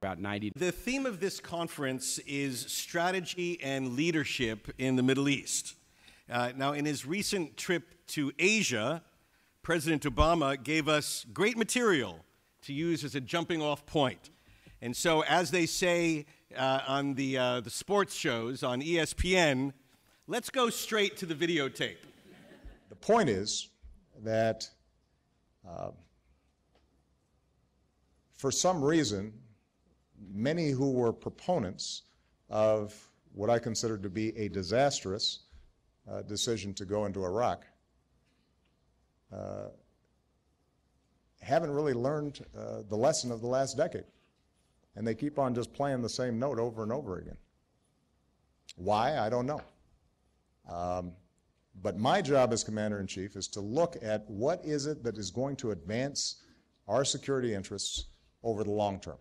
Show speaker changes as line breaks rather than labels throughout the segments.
about 90.
The theme of this conference is strategy and leadership in the Middle East. Now, in his recent trip to Asia, President Obama gave us great material to use as a jumping-off point. And so, as they say on the sports shows on ESPN, let's go straight to the videotape.
The point is that for some reason, many who were proponents of what I consider to be a disastrous decision to go into Iraq haven't really learned the lesson of the last decade. And they keep on just playing the same note over and over again. Why? I don't know. But my job as Commander-in-Chief is to look at what is it that is going to advance our security interests over the long term,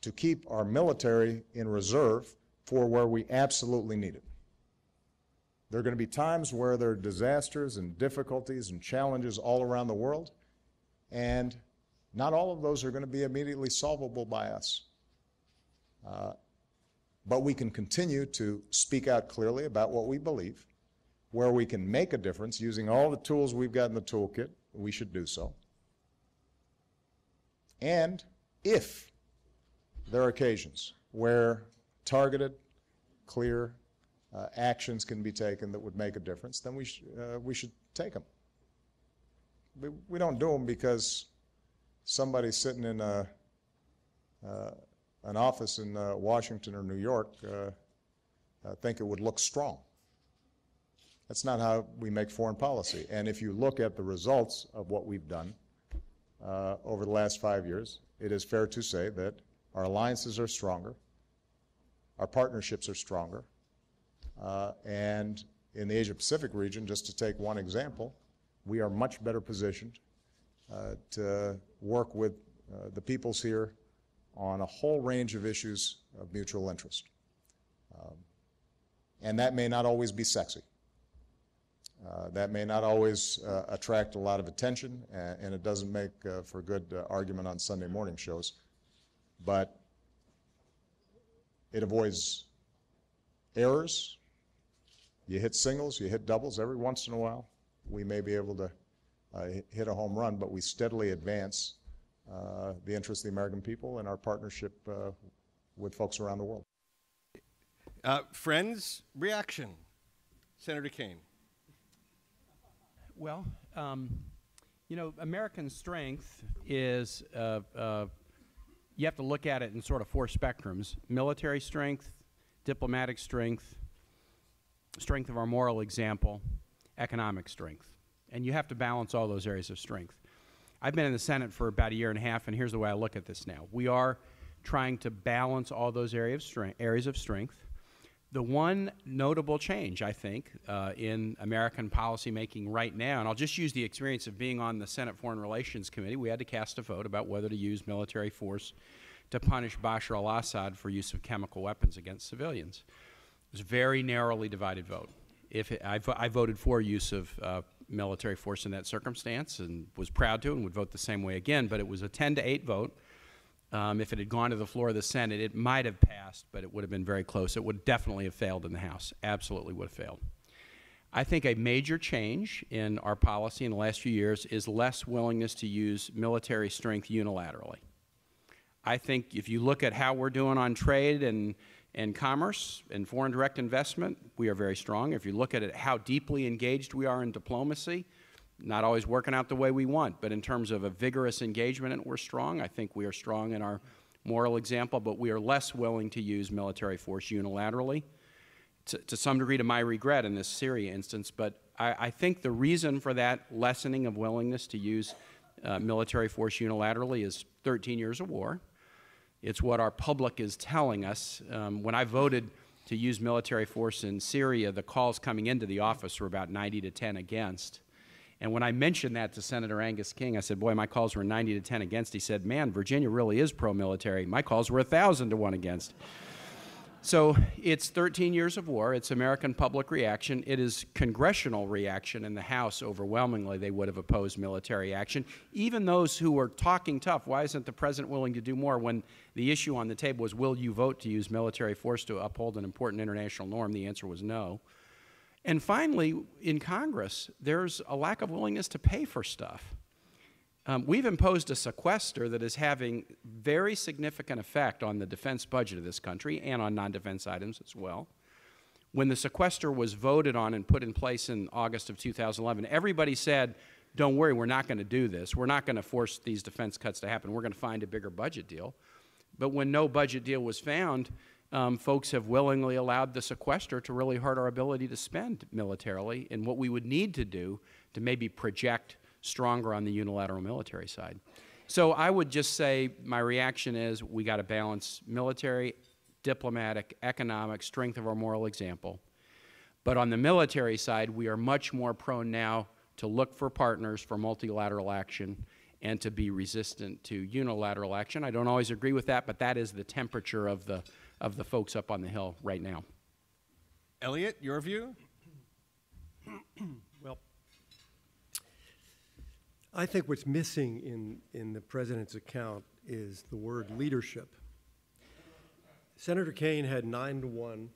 to keep our military in reserve for where we absolutely need it. There are going to be times where there are disasters and difficulties and challenges all around the world, and not all of those are going to be immediately solvable by us. But we can continue to speak out clearly about what we believe, where we can make a difference using all the tools we've got in the toolkit. We should do so. And if there are occasions where targeted, clear actions can be taken that would make a difference, then we should take them. We don't do them because somebody sitting in an office in Washington or New York think it would look strong. That's not how we make foreign policy. And if you look at the results of what we've done over the last 5 years, it is fair to say that our alliances are stronger, our partnerships are stronger, and in the Asia-Pacific region, just to take one example, we are much better positioned to work with the peoples here on a whole range of issues of mutual interest. And that may not always be sexy. That may not always attract a lot of attention, and it doesn't make for good argument on Sunday morning shows. But it avoids errors. You hit singles, you hit doubles. Every once in a while, we may be able to hit a home run, but we steadily advance the interests of the American people and our partnership with folks around the world.
Friends, reaction. Senator Kaine.
Well, you know, American strength is, you have to look at it in sort of four spectrums: military strength, diplomatic strength, strength of our moral example, economic strength. And you have to balance all those areas of strength. I've been in the Senate for about 1.5 years, and here's the way I look at this now. We are trying to balance all those areas of strength. The one notable change, I think, in American policymaking right now, and I'll just use the experience of being on the Senate Foreign Relations Committee, we had to cast a vote about whether to use military force to punish Bashar al-Assad for use of chemical weapons against civilians. It was a very narrowly divided vote. I voted for use of military force in that circumstance and was proud to and would vote the same way again, but it was a 10-8 vote. If it had gone to the floor of the Senate, it might have passed, but it would have been very close. It would definitely have failed in the House, absolutely would have failed. I think a major change in our policy in the last few years is less willingness to use military strength unilaterally. I think if you look at how we're doing on trade and commerce and foreign direct investment, we are very strong. If you look at it, how deeply engaged we are in diplomacy, not always working out the way we want, but in terms of a vigorous engagement, and we're strong. I think we are strong in our moral example, but we are less willing to use military force unilaterally, to some degree to my regret in this Syria instance. But I think the reason for that lessening of willingness to use military force unilaterally is 13 years of war. It's what our public is telling us. When I voted to use military force in Syria, the calls coming into the office were about 90 to 10 against. And when I mentioned that to Senator Angus King, I said, boy, my calls were 90 to 10 against. He said, man, Virginia really is pro-military. My calls were 1,000 to 1 against. So it's 13 years of war. It's American public reaction. It is congressional reaction in the House. Overwhelmingly, they would have opposed military action. Even those who were talking tough, why isn't the president willing to do more, when the issue on the table was, will you vote to use military force to uphold an important international norm? The answer was no. And finally, in Congress, there's a lack of willingness to pay for stuff. We've imposed a sequester that is having very significant effect on the defense budget of this country and on non-defense items as well. When the sequester was voted on and put in place in August of 2011, everybody said, don't worry, we're not going to do this. We're not going to force these defense cuts to happen. We're going to find a bigger budget deal. But when no budget deal was found, folks have willingly allowed the sequester to really hurt our ability to spend militarily in what we would need to do to maybe project stronger on the unilateral military side. So I would just say my reaction is we got to balance military, diplomatic, economic, strength of our moral example. But on the military side, we are much more prone now to look for partners for multilateral action and to be resistant to unilateral action. I don't always agree with that, but that is the temperature of the folks up on the Hill right now.
Elliott, your view?
Well, I think what's missing in the president's account is the word leadership. Senator Kaine had 9-to-1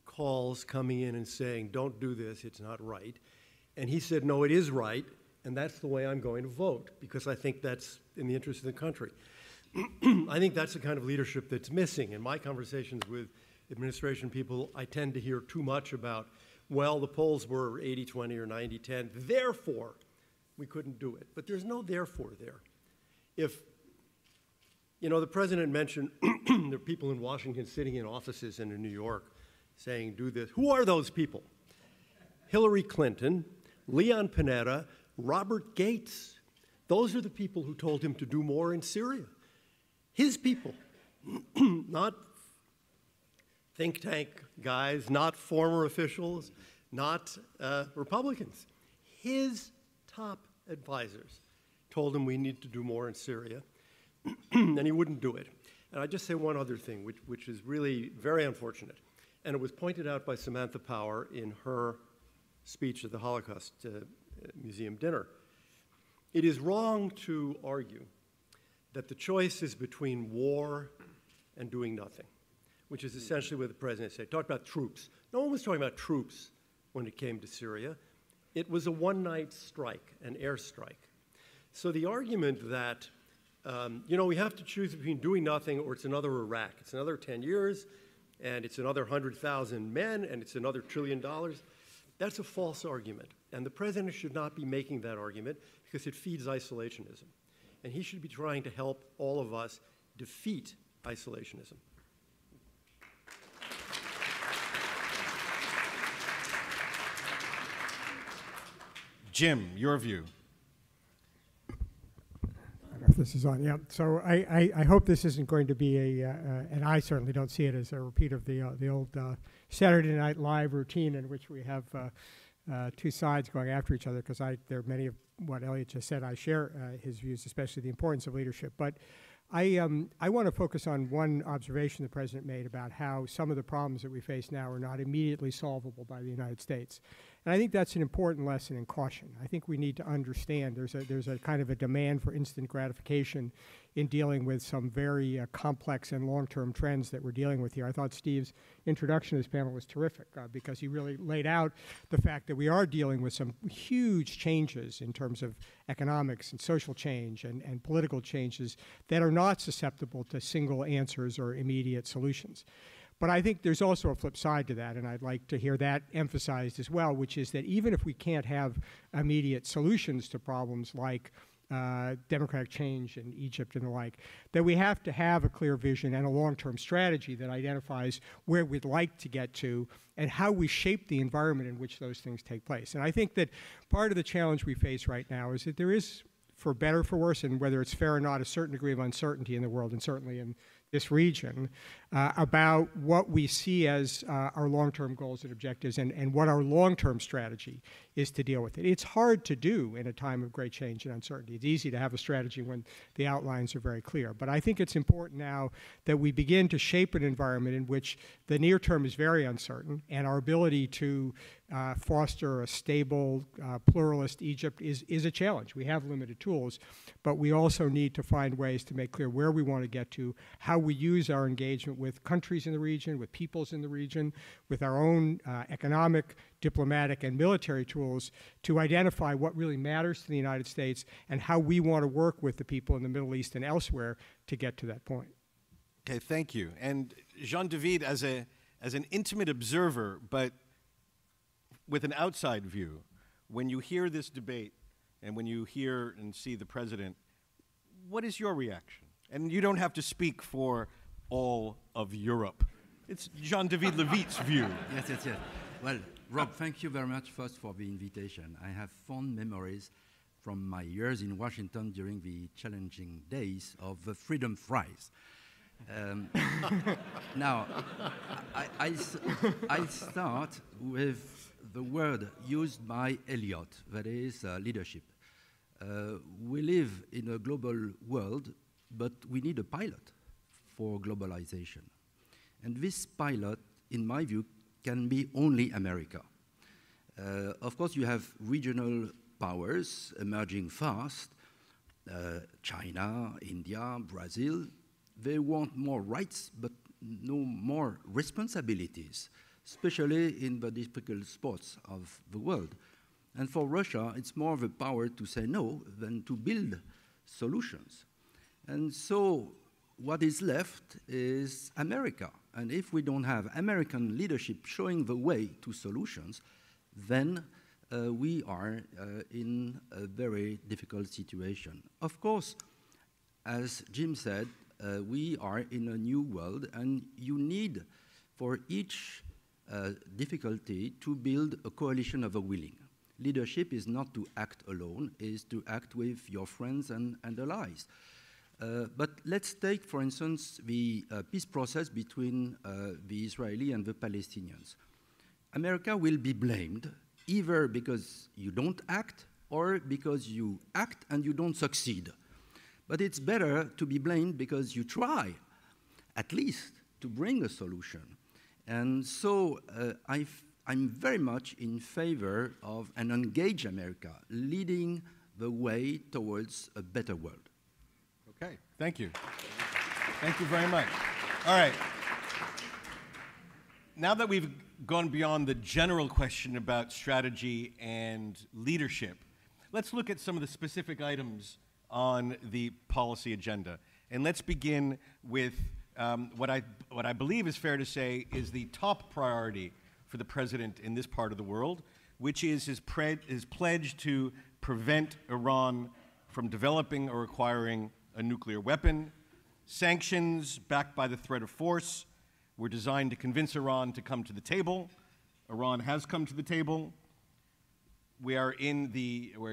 calls coming in and saying, don't do this, it's not right. And he said, no, it is right, and that's the way I'm going to vote, because I think that's in the interest of the country. I think that's the kind of leadership that's missing. In my conversations with administration people, I tend to hear too much about, well, the polls were 80-20 or 90-10, therefore we couldn't do it. But there's no therefore there. If, you know, the president mentioned there are people in Washington sitting in offices and in New York saying, do this. Who are those people? Hillary Clinton, Leon Panetta, Robert Gates. Those are the people who told him to do more in Syria. His people, not think tank guys, not former officials, not Republicans. His top advisors told him we need to do more in Syria, and he wouldn't do it. And I'd just say one other thing, which is really very unfortunate, and it was pointed out by Samantha Power in her speech at the Holocaust Museum dinner. It is wrong to argue that the choice is between war and doing nothing, which is essentially what the president said. He talked about troops. No one was talking about troops when it came to Syria. It was a one-night strike, an airstrike. So the argument that, you know, we have to choose between doing nothing or it's another Iraq. It's another 10 years, and it's another 100,000 men, and it's another $1 trillion. That's a false argument. And the president should not be making that argument because it feeds isolationism. And he should be trying to help all of us defeat isolationism.
Jim, your view.
I don't know if this is on. Yeah. So I hope this isn't going to be and I certainly don't see it as a repeat of the old Saturday Night Live routine in which we have two sides going after each other, because there are many of what Elliott just said. I share his views, especially the importance of leadership. But I want to focus on one observation the president made about how some of the problems that we face now are not immediately solvable by the United States. And I think that's an important lesson in caution. I think we need to understand there's a kind of a demand for instant gratification in dealing with some very complex and long-term trends that we're dealing with here. I thought Steve's introduction to this panel was terrific because he really laid out the fact that we are dealing with some huge changes in terms of economics and social change and political changes that are not susceptible to single answers or immediate solutions. But I think there's also a flip side to that, and I'd like to hear that emphasized as well, which is that even if we can't have immediate solutions to problems like democratic change in Egypt and the like, that we have to have a clear vision and a long-term strategy that identifies where we'd like to get to and how we shape the environment in which those things take place. And I think that part of the challenge we face right now is that there is, for better or for worse, and whether it's fair or not, a certain degree of uncertainty in the world, and certainly in this region about what we see as our long-term goals and objectives and what our long-term strategy is to deal with it. It's hard to do in a time of great change and uncertainty. It's easy to have a strategy when the outlines are very clear. But I think it's important now that we begin to shape an environment in which the near term is very uncertain, and our ability to foster a stable, pluralist Egypt is a challenge. We have limited tools, but we also need to find ways to make clear where we want to get to, how we use our engagement with countries in the region, with peoples in the region, with our own economic, diplomatic, and military tools to identify what really matters to the United States and how we want to work with the people in the Middle East and elsewhere to get to that point.
Okay, thank you. And Jean-David, as an intimate observer, but with an outside view, when you hear this debate and when you hear and see the president, what is your reaction? And you don't have to speak for all of Europe. It's Jean-David Levitte's view.
Yes. Well, Rob, thank you very much first for the invitation. I have fond memories from my years in Washington during the challenging days of the Freedom Fries. Now, I start with the word used by Elliott, that is leadership. We live in a global world, but we need a pilot for globalization. And this pilot, in my view, can be only America. Of course, you have regional powers emerging fast, China, India, Brazil. They want more rights, but no more responsibilities, especially in the difficult spots of the world. And for Russia, it's more the power to say no than to build solutions. And so what is left is America. And if we don't have American leadership showing the way to solutions, then we are in a very difficult situation. Of course, as Jim said, we are in a new world, and you need, for each difficulty, to build a coalition of the willing. Leadership is not to act alone, is to act with your friends and allies. But let's take, for instance, the peace process between the Israeli and the Palestinians. America will be blamed either because you don't act or because you act and you don't succeed. But it's better to be blamed because you try, at least, to bring a solution. And so I'm very much in favor of an engaged America leading the way towards a better world.
Okay, thank you. Thank you very much. All right. Now that we've gone beyond the general question about strategy and leadership, let's look at some of the specific items on the policy agenda. And let's begin with what I believe is fair to say is the top priority for the president in this part of the world, which is his pledge to prevent Iran from developing or acquiring a nuclear weapon. Sanctions backed by the threat of force were designed to convince Iran to come to the table. Iran has come to the table. We're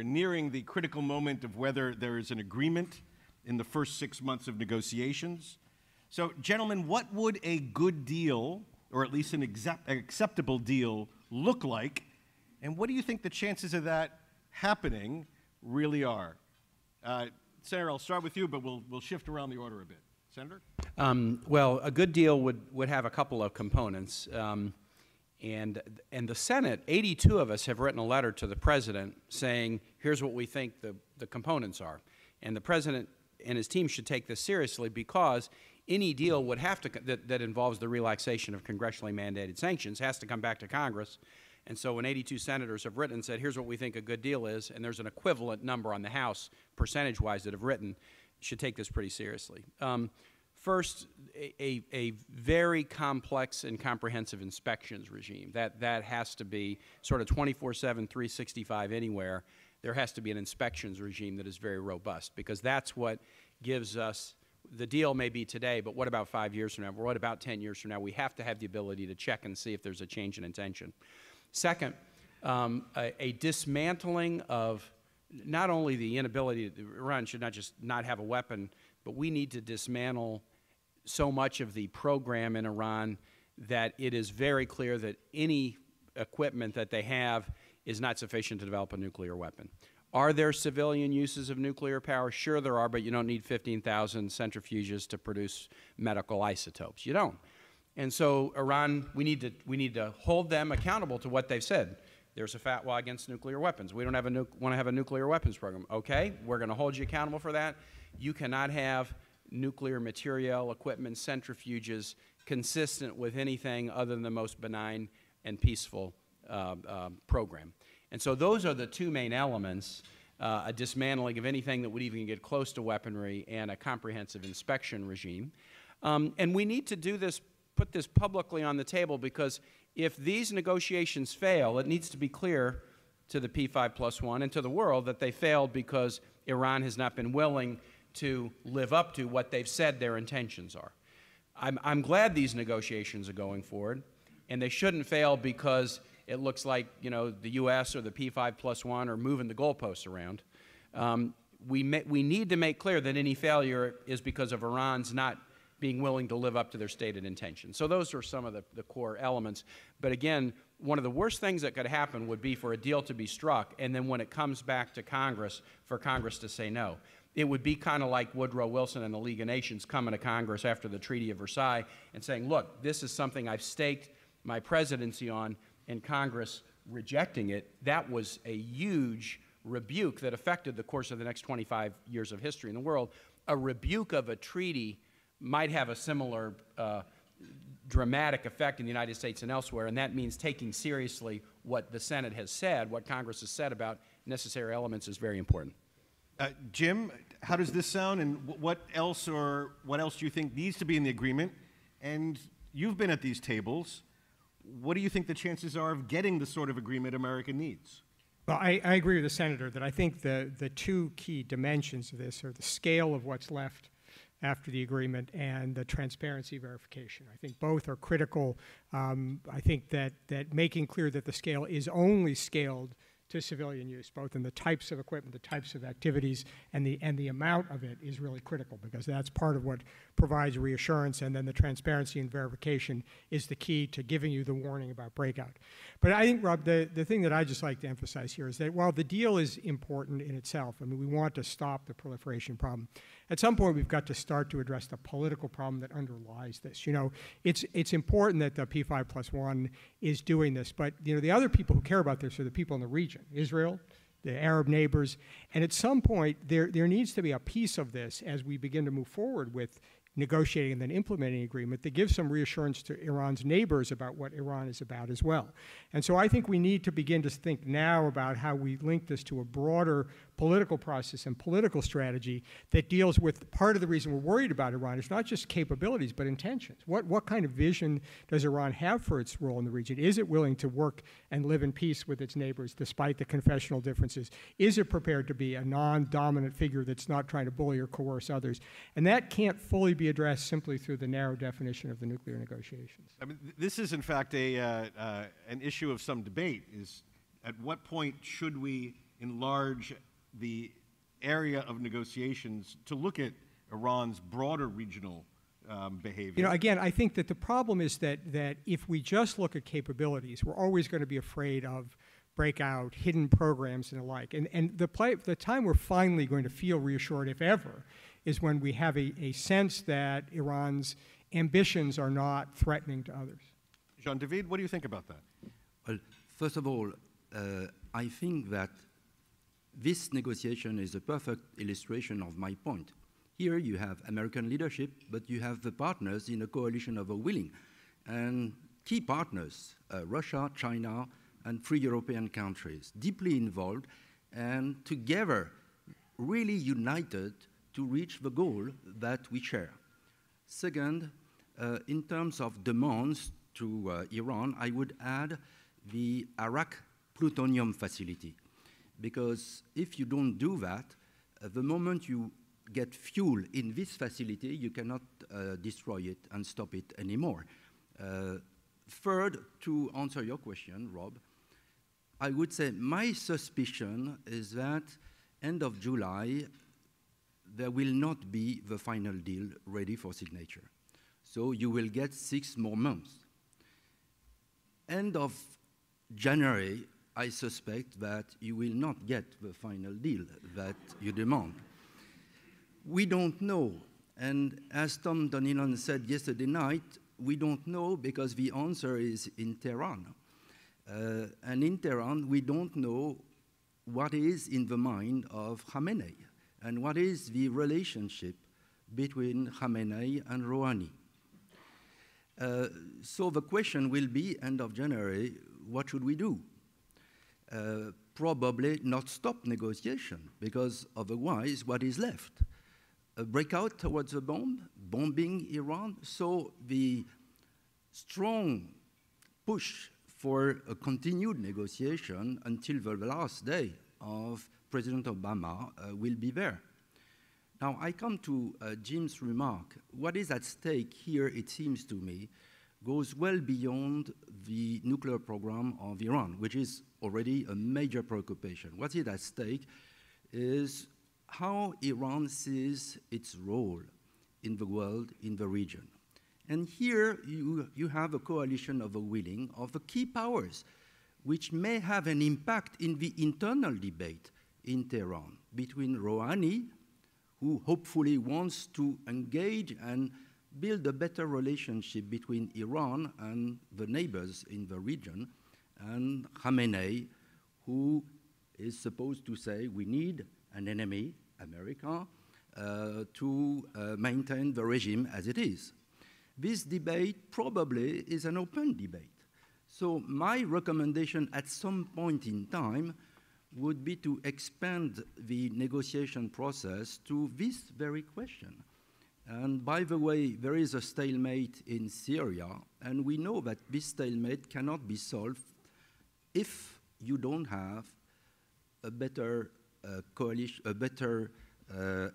nearing the critical moment of whether there is an agreement in the first 6 months of negotiations. So, gentlemen, what would a good deal, or at least an acceptable deal, look like? And what do you think the chances of that happening really are? Senator, I'll start with you, but we'll shift around the order a bit. Senator?
Well, a good deal would have a couple of components. And the Senate, 82 of us have written a letter to the president saying, here's what we think the components are. And the president and his team should take this seriously, because any deal would have to, that involves the relaxation of congressionally mandated sanctions has to come back to Congress. And so when 82 senators have written and said, here's what we think a good deal is, and there's an equivalent number on the House, percentage-wise, that have written, should take this pretty seriously. First, a very complex and comprehensive inspections regime. That has to be sort of 24/7, 365 anywhere. There has to be an inspections regime that is very robust, because that's what gives us, the deal may be today, but what about 5 years from now? What about 10 years from now? We have to have the ability to check and see if there's a change in intention. Second, a dismantling of not only the inability, Iran should not just not have a weapon, but we need to dismantle so much of the program in Iran that it is very clear that any equipment that they have is not sufficient to develop a nuclear weapon. Are there civilian uses of nuclear power? Sure there are, but you don't need 15,000 centrifuges to produce medical isotopes. You don't. And so Iran, we need to hold them accountable to what they've said. There's a fatwa against nuclear weapons. We don't want to have a nuclear weapons program. Okay, we're going to hold you accountable for that. You cannot have nuclear material, equipment, centrifuges consistent with anything other than the most benign and peaceful program. And so those are the two main elements, a dismantling of anything that would even get close to weaponry and a comprehensive inspection regime. And we need to do this, put this publicly on the table, because if these negotiations fail, it needs to be clear to the P5+1 and to the world that they failed because Iran has not been willing to live up to what they've said their intentions are. I'm glad these negotiations are going forward, and they shouldn't fail because it looks like, you know, the U.S. or the P5+1 are moving the goalposts around. We need to make clear that any failure is because of Iran's not being willing to live up to their stated intentions. So those are some of the core elements. But again, one of the worst things that could happen would be for a deal to be struck, and then when it comes back to Congress, for Congress to say no. It would be kind of like Woodrow Wilson and the League of Nations coming to Congress after the Treaty of Versailles and saying, look, this is something I've staked my presidency on, and Congress rejecting it. That was a huge rebuke that affected the course of the next 25 years of history in the world. A rebuke of a treaty might have a similar dramatic effect in the United States and elsewhere, and that means taking seriously what the Senate has said, what Congress has said about necessary elements is very important.
Jim, how does this sound, and what else do you think needs to be in the agreement? And you've been at these tables. What do you think the chances are of getting the sort of agreement America needs?
Well, I agree with the Senator that I think the two key dimensions of this are the scale of what's left after the agreement and the transparency verification. I think both are critical. I think that making clear that the scale is only scaled to civilian use, both in the types of equipment, the types of activities, and the amount of it is really critical, because that's part of what provides reassurance, and then the transparency and verification is the key to giving you the warning about breakout. But I think, Rob, the thing that I just like to emphasize here is that while the deal is important in itself, I mean, we want to stop the proliferation problem, at some point we've got to start to address the political problem that underlies this. You know, it's important that the P5+1 is doing this, but you know, the other people who care about this are the people in the region, Israel, the Arab neighbors, and at some point there needs to be a piece of this as we begin to move forward with negotiating and then implementing an agreement that gives some reassurance to Iran's neighbors about what Iran is about as well. And so I think we need to begin to think now about how we link this to a broader political process and political strategy that deals with part of the reason we're worried about Iran is not just capabilities, but intentions. What kind of vision does Iran have for its role in the region? Is it willing to work and live in peace with its neighbors despite the confessional differences? Is it prepared to be a non-dominant figure that's not trying to bully or coerce others? And that can't fully be addressed simply through the narrow definition of the nuclear negotiations.
I mean, this is in fact an issue of some debate, is at what point should we enlarge the area of negotiations to look at Iran's broader regional behavior? You
know, again, I think that the problem is that if we just look at capabilities, we're always going to be afraid of breakout, hidden programs and the like. And the time we're finally going to feel reassured, if ever, is when we have a sense that Iran's ambitions are not threatening to others.
Jean-David, what do you think about that?
Well, first of all, I think that this negotiation is a perfect illustration of my point. Here you have American leadership, but you have the partners in a coalition of a willing. And key partners, Russia, China, and 3 European countries, deeply involved and together really united to reach the goal that we share. Second, in terms of demands to Iran, I would add the Arak plutonium facility. Because if you don't do that, the moment you get fuel in this facility, you cannot destroy it and stop it anymore. Third, to answer your question, Rob, I would say my suspicion is that end of July, there will not be the final deal ready for signature. So you will get 6 more months. End of January, I suspect that you will not get the final deal that you demand. We don't know. And as Tom Donilon said yesterday night, we don't know because the answer is in Tehran. And in Tehran, we don't know what is in the mind of Khamenei and what is the relationship between Khamenei and Rouhani. So the question will be, end of January, what should we do? Probably not stop negotiation, because otherwise, what is left? A breakout towards the bomb, bombing Iran. So the strong push for a continued negotiation until the last day of President Obama will be there. Now, I come to Jim's remark. What is at stake here, it seems to me, goes well beyond the nuclear program of Iran, which is already a major preoccupation. What is at stake is how Iran sees its role in the world, in the region. And here you have a coalition of the willing of the key powers, which may have an impact in the internal debate in Tehran between Rouhani, who hopefully wants to engage and build a better relationship between Iran and the neighbors in the region, and Khamenei, who is supposed to say we need an enemy, America, to maintain the regime as it is. This debate probably is an open debate. So my recommendation at some point in time would be to expand the negotiation process to this very question. And by the way, there is a stalemate in Syria, and we know that this stalemate cannot be solved if you don't have a better coalition, a better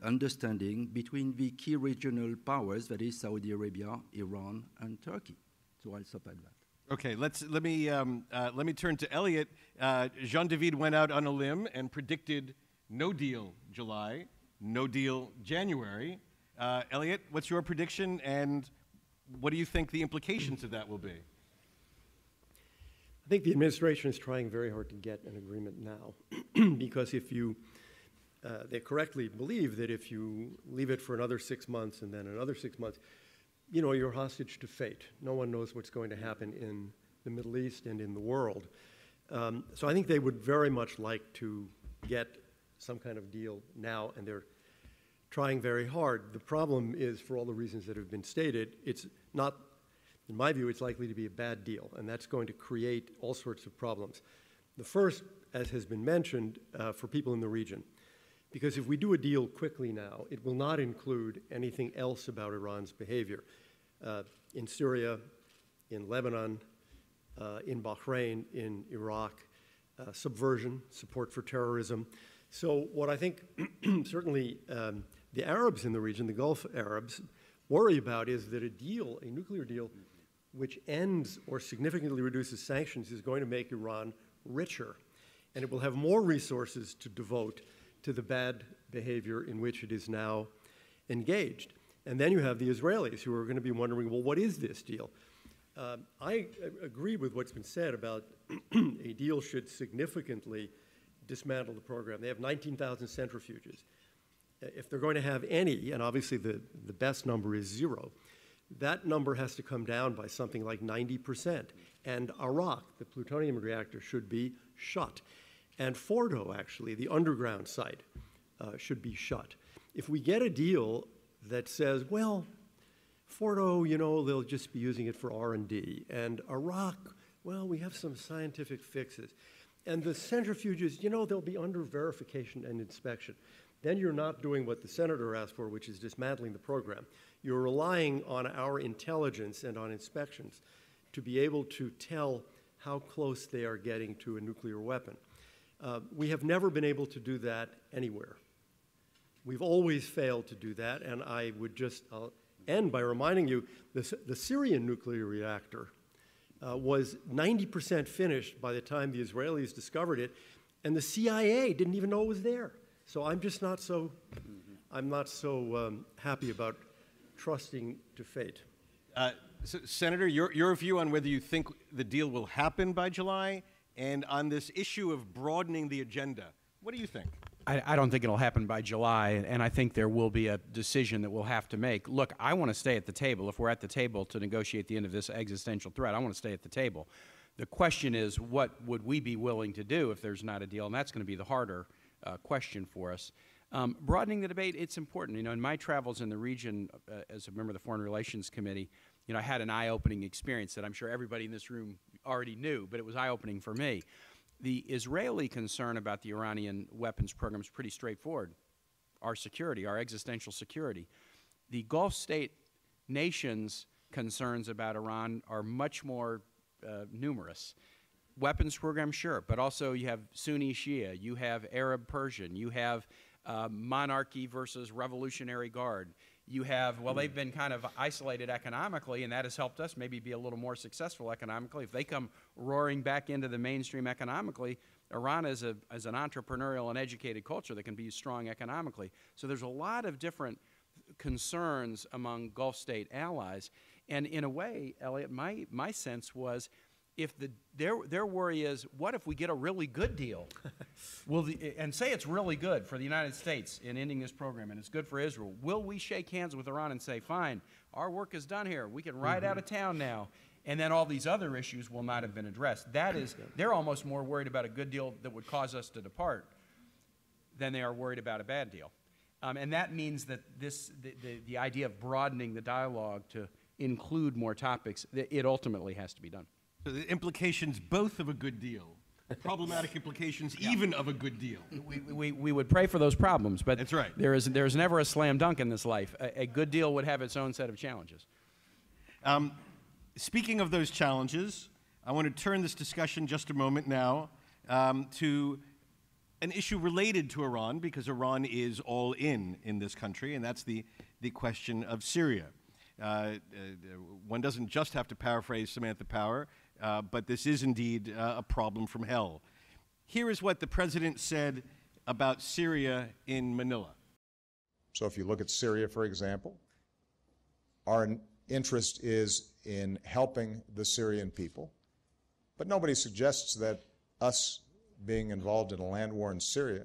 understanding between the key regional powers, that is Saudi Arabia, Iran, and Turkey. So I'll stop at that.
Okay, let me turn to Elliott. Jean-David went out on a limb and predicted no deal July, no deal January. Elliott, what's your prediction, and what do you think the implications of that will be?
I think the administration is trying very hard to get an agreement now, because if you, they correctly believe that if you leave it for another 6 months and then another 6 months, you know, you're hostage to fate. No one knows what's going to happen in the Middle East and in the world. So I think they would very much like to get some kind of deal now, and they're trying very hard. The problem is, for all the reasons that have been stated, it's not, in my view, it's likely to be a bad deal, and that's going to create all sorts of problems. The first, as has been mentioned, for people in the region, because if we do a deal quickly now, it will not include anything else about Iran's behavior. In Syria, in Lebanon, in Bahrain, in Iraq, subversion, support for terrorism. So what I think certainly the Arabs in the region, the Gulf Arabs, worry about is that a deal, a nuclear deal, which ends or significantly reduces sanctions is going to make Iran richer, and it will have more resources to devote to the bad behavior in which it is now engaged. And then you have the Israelis who are going to be wondering, well, what is this deal? I agree with what's been said about a deal should significantly dismantle the program. They have 19,000 centrifuges. If they're going to have any, and obviously the best number is 0, that number has to come down by something like 90%. And Arak, the plutonium reactor, should be shut. And Fordo, actually, the underground site, should be shut. If we get a deal that says, well, Fordo, you know, they'll just be using it for R&D, and Arak, well, we have some scientific fixes, and the centrifuges, you know, they'll be under verification and inspection. Then you're not doing what the senator asked for, which is dismantling the program. You're relying on our intelligence and on inspections to be able to tell how close they are getting to a nuclear weapon. We have never been able to do that anywhere. We've always failed to do that, and I would just end by reminding you the Syrian nuclear reactor was 90% finished by the time the Israelis discovered it, and the CIA didn't even know it was there. So I'm just not so, I'm not so happy about trusting to fate.
Senator, your view on whether you think the deal will happen by July, and on this issue of broadening the agenda, what do you think?
I don't think it'll happen by July, and I think there will be a decision that we'll have to make. Look, I want to stay at the table. If we're at the table to negotiate the end of this existential threat, I want to stay at the table. The question is, what would we be willing to do if there's not a deal? And that's going to be the harder question for us. Broadening the debate, it's important. You know, in my travels in the region as a member of the Foreign Relations Committee, you know, I had an eye-opening experience that I'm sure everybody in this room already knew, but it was eye-opening for me. The Israeli concern about the Iranian weapons program is pretty straightforward. Our security, our existential security. The Gulf state nations' concerns about Iran are much more numerous. Weapons program, sure, but also you have Sunni Shia, you have Arab Persian, you have monarchy versus Revolutionary Guard. You have, well, they've been kind of isolated economically, and that has helped us maybe be a little more successful economically. If they come roaring back into the mainstream economically, Iran is an entrepreneurial and educated culture that can be strong economically. So there's a lot of different concerns among Gulf state allies. And in a way, Elliott, my sense was, if their worry is, what if we get a really good deal? And say it's really good for the United States in ending this program, and it's good for Israel. Will we shake hands with Iran and say, fine, our work is done here. We can ride out of town now. And then all these other issues will not have been addressed. That is, they're almost more worried about a good deal that would cause us to depart than they are worried about a bad deal. And that means that the idea of broadening the dialogue to include more topics, it ultimately has to be done.
So the implications both of a good deal, problematic implications even of a good deal.
We would pray for those problems, but
that's right.
There's never a slam dunk in this life. A good deal would have its own set of challenges.
Speaking of those challenges, I want to turn this discussion just a moment now to an issue related to Iran, because Iran is all in this country, and that's the question of Syria. One doesn't just have to paraphrase Samantha Power, but this is indeed a problem from hell. Here is what the president said about Syria in Manila.
So if you look at Syria, for example, our interest is in helping the Syrian people, but nobody suggests that us being involved in a land war in Syria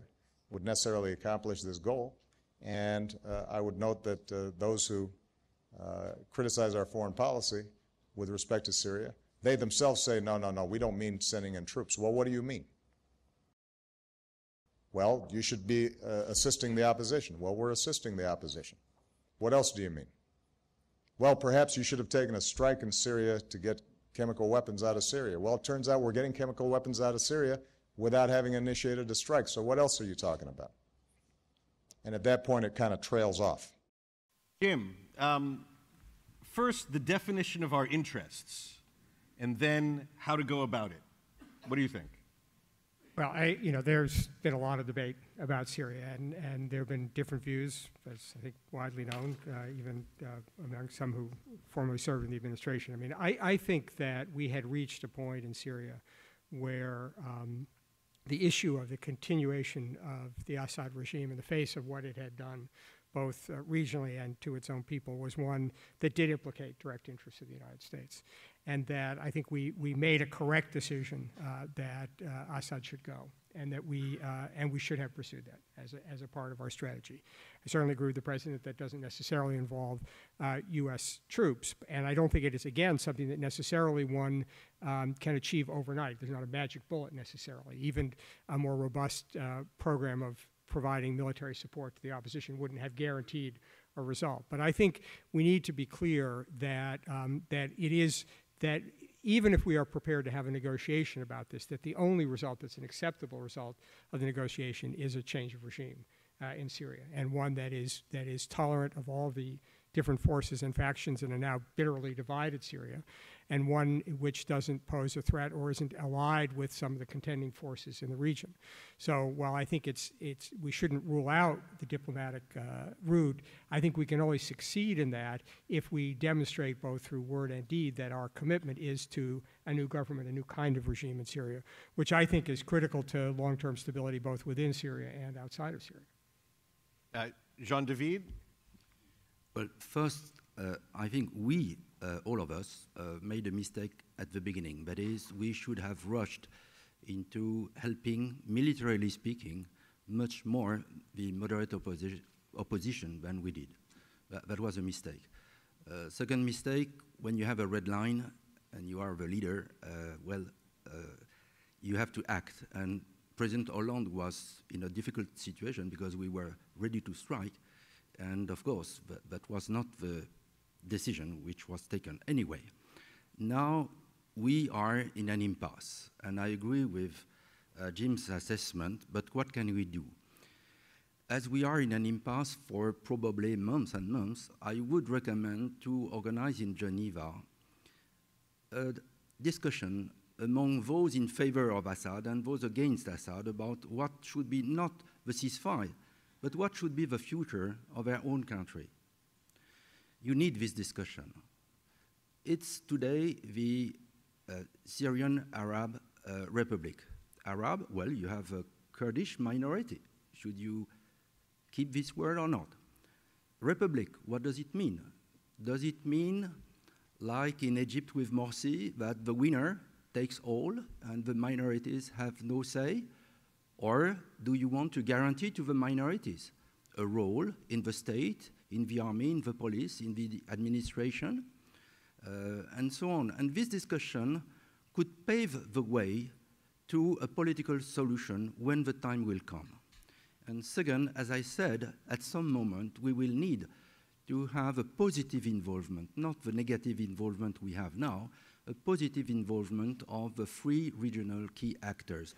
would necessarily accomplish this goal. And I would note that those who criticize our foreign policy with respect to Syria, they themselves say, no, we don't mean sending in troops. Well, what do you mean? Well, you should be assisting the opposition. Well, we're assisting the opposition. What else do you mean? Well, perhaps you should have taken a strike in Syria to get chemical weapons out of Syria. Well, it turns out we're getting chemical weapons out of Syria without having initiated a strike. So what else are you talking about? And at that point, it kind of trails off.
Jim, first, the definition of our interests, and then how to go about it. What do you think?
Well, there's been a lot of debate about Syria, and there have been different views, as I think widely known, even among some who formerly served in the administration. I mean, I think that we had reached a point in Syria where the issue of the continuation of the Assad regime in the face of what it had done, both regionally and to its own people, was one that did implicate direct interests of the United States. And that I think we made a correct decision that Assad should go, and that we should have pursued that as a part of our strategy. I certainly agree with the President that doesn't necessarily involve U.S. troops, and I don't think it is, again, something that necessarily one can achieve overnight. There's not a magic bullet necessarily. Even a more robust program of providing military support to the opposition wouldn't have guaranteed a result. But I think we need to be clear that that even if we are prepared to have a negotiation about this, that the only result that's an acceptable result of the negotiation is a change of regime in Syria, and one that is tolerant of all the different forces and factions in a now bitterly divided Syria, and one which doesn't pose a threat or isn't allied with some of the contending forces in the region. So while I think we shouldn't rule out the diplomatic route, I think we can only succeed in that if we demonstrate both through word and deed that our commitment is to a new government, a new kind of regime in Syria, which I think is critical to long-term stability both within Syria and outside of Syria.
Jean-David?
Well, first, I think we all of us, made a mistake at the beginning. That is, we should have rushed into helping, militarily speaking, much more the moderate opposition than we did. That was a mistake. Second mistake, when you have a red line and you are the leader, you have to act. And President Hollande was in a difficult situation because we were ready to strike. And of course, that was not the decision which was taken anyway. Now we are in an impasse, and I agree with Jim's assessment, but what can we do? As we are in an impasse for probably months and months, I would recommend to organize in Geneva a discussion among those in favor of Assad and those against Assad about what should be not the ceasefire, but what should be the future of our own country. You need this discussion. It's today the Syrian Arab Republic. Arab, well, you have a Kurdish minority. Should you keep this word or not? Republic, what does it mean? Does it mean, like in Egypt with Morsi, that the winner takes all and the minorities have no say? Or do you want to guarantee to the minorities a role in the state, in the army, in the police, in the administration, and so on? And this discussion could pave the way to a political solution when the time will come. And second, as I said, at some moment we will need to have a positive involvement, not the negative involvement we have now, a positive involvement of the three regional key actors,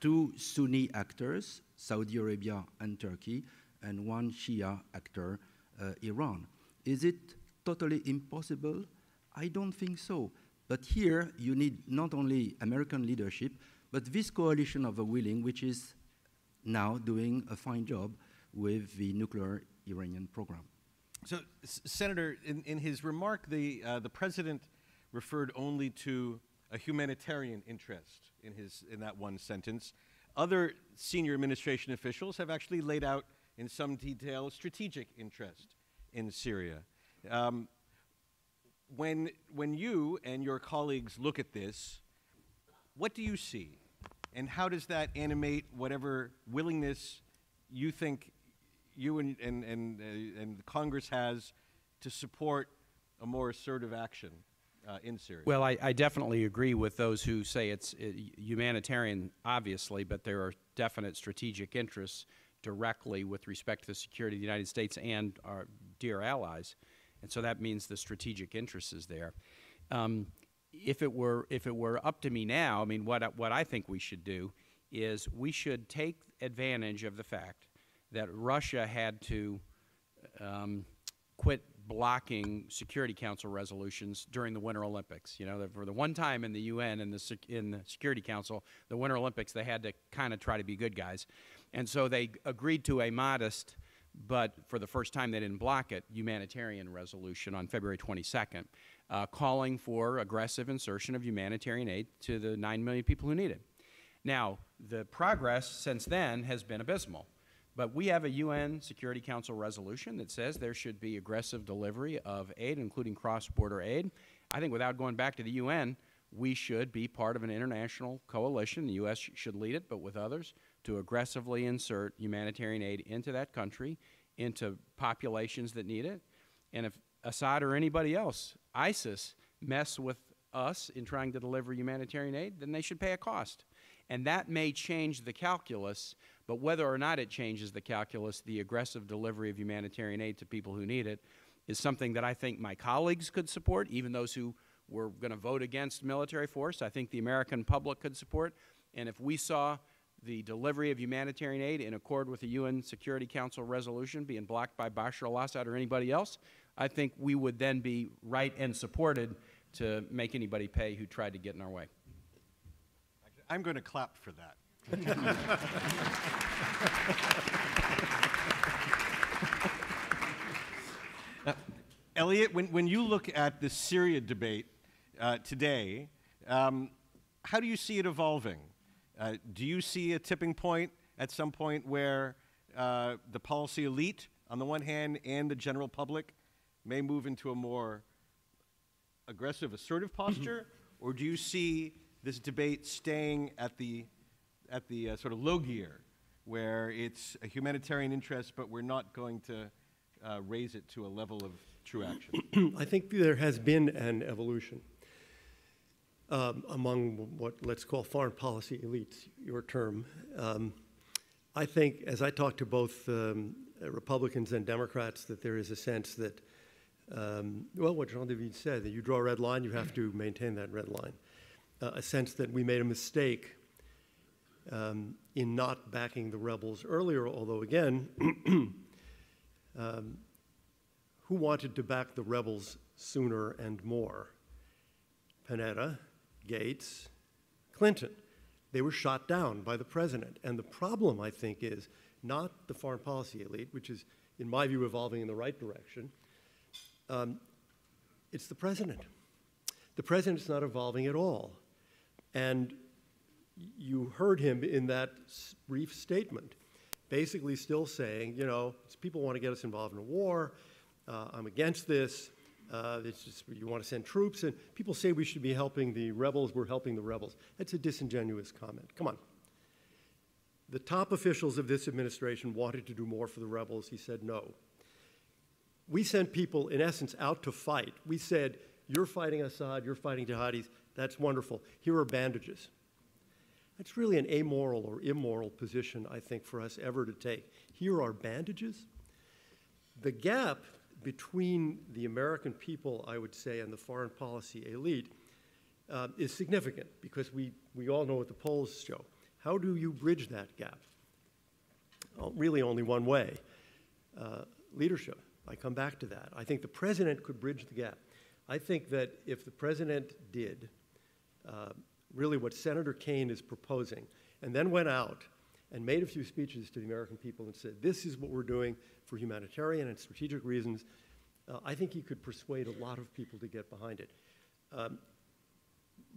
two Sunni actors, Saudi Arabia and Turkey, and one Shia actor, Iran. Is it totally impossible? I don't think so. But here you need not only American leadership, but this coalition of the willing, which is now doing a fine job with the nuclear Iranian program.
So, Senator, in his remark, the president referred only to a humanitarian interest in that one sentence. Other senior administration officials have actually laid out in some detail a strategic interest in Syria. When you and your colleagues look at this, what do you see? And how does that animate whatever willingness you think you and Congress has to support a more assertive action in Syria?
Well, I definitely agree with those who say it's humanitarian, obviously, but there are definite strategic interests directly with respect to the security of the United States and our dear allies. And so that means the strategic interest is there. If it were up to me now, I mean, what I think we should do is we should take advantage of the fact that Russia had to quit blocking Security Council resolutions during the Winter Olympics. You know, for the one time in the UN and in the Security Council, the Winter Olympics, they had to kind of try to be good guys. And so they agreed to a modest, but for the first time they didn't block it, humanitarian resolution on February 22nd, calling for aggressive insertion of humanitarian aid to the 9 million people who need it. Now, the progress since then has been abysmal. But we have a UN Security Council resolution that says there should be aggressive delivery of aid, including cross-border aid. I think without going back to the UN, we should be part of an international coalition. The U.S. should lead it, but with others, to aggressively insert humanitarian aid into that country, into populations that need it. And if Assad or anybody else, ISIS, mess with us in trying to deliver humanitarian aid, then they should pay a cost. And that may change the calculus, but whether or not it changes the calculus, the aggressive delivery of humanitarian aid to people who need it is something that I think my colleagues could support, even those who were going to vote against military force. I think the American public could support. And if we saw the delivery of humanitarian aid in accord with the UN Security Council resolution being blocked by Bashar al-Assad or anybody else, I think we would then be right and supported to make anybody pay who tried to get in our way.
I'm going to clap for that. Elliott, when you look at the Syria debate today, how do you see it evolving? Do you see a tipping point at some point where the policy elite, on the one hand, and the general public may move into a more aggressive, assertive posture, or do you see this debate staying at the sort of low gear, where it's a humanitarian interest, but we're not going to raise it to a level of true action?
I think there has been an evolution among what let's call foreign policy elites, your term. I think, as I talk to both Republicans and Democrats, that there is a sense that, well, what Jean-David said, that you draw a red line, you have to maintain that red line. A sense that we made a mistake in not backing the rebels earlier, although again, who wanted to back the rebels sooner and more? Panetta, Gates, Clinton. They were shot down by the president. And the problem, I think, is not the foreign policy elite, which is, in my view, evolving in the right direction. It's the president. The president's not evolving at all. And you heard him in that brief statement, basically still saying, you know, people want to get us involved in a war. I'm against this. It's just, you want to send troops, and people say we should be helping the rebels. We're helping the rebels. That's a disingenuous comment. Come on. The top officials of this administration wanted to do more for the rebels. He said no. We sent people, in essence, out to fight. We said, you're fighting Assad, you're fighting jihadis. That's wonderful. Here are bandages. That's really an amoral or immoral position, I think, for us ever to take. Here are bandages. The gap between the American people, I would say, and the foreign policy elite is significant, because we all know what the polls show. How do you bridge that gap? Well, really only one way, leadership. I come back to that. I think the president could bridge the gap. I think that if the president did really what Senator Kaine is proposing, and then went out and made a few speeches to the American people and said, this is what we're doing for humanitarian and strategic reasons, I think he could persuade a lot of people to get behind it.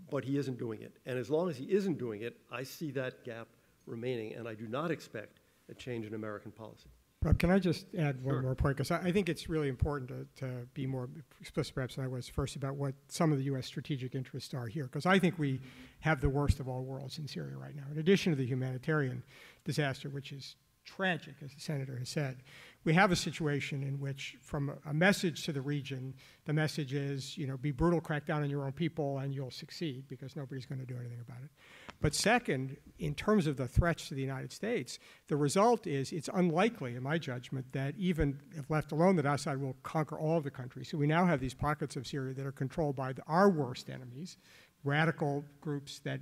But he isn't doing it. And as long as he isn't doing it, I see that gap remaining, and I do not expect a change in American policy.
Rob, can I just add one more point? Because I think it's really important to be more explicit, perhaps, than I was first, about what some of the U.S. strategic interests are here. Because I think we have the worst of all worlds in Syria right now. In addition to the humanitarian disaster, which is tragic, as the senator has said, we have a situation in which, from a message to the region, the message is, you know, be brutal, crack down on your own people, and you'll succeed, because nobody's going to do anything about it. But second, in terms of the threats to the United States, the result is it's unlikely, in my judgment, that even if left alone, that Assad will conquer all of the country. So we now have these pockets of Syria that are controlled by our worst enemies, radical groups that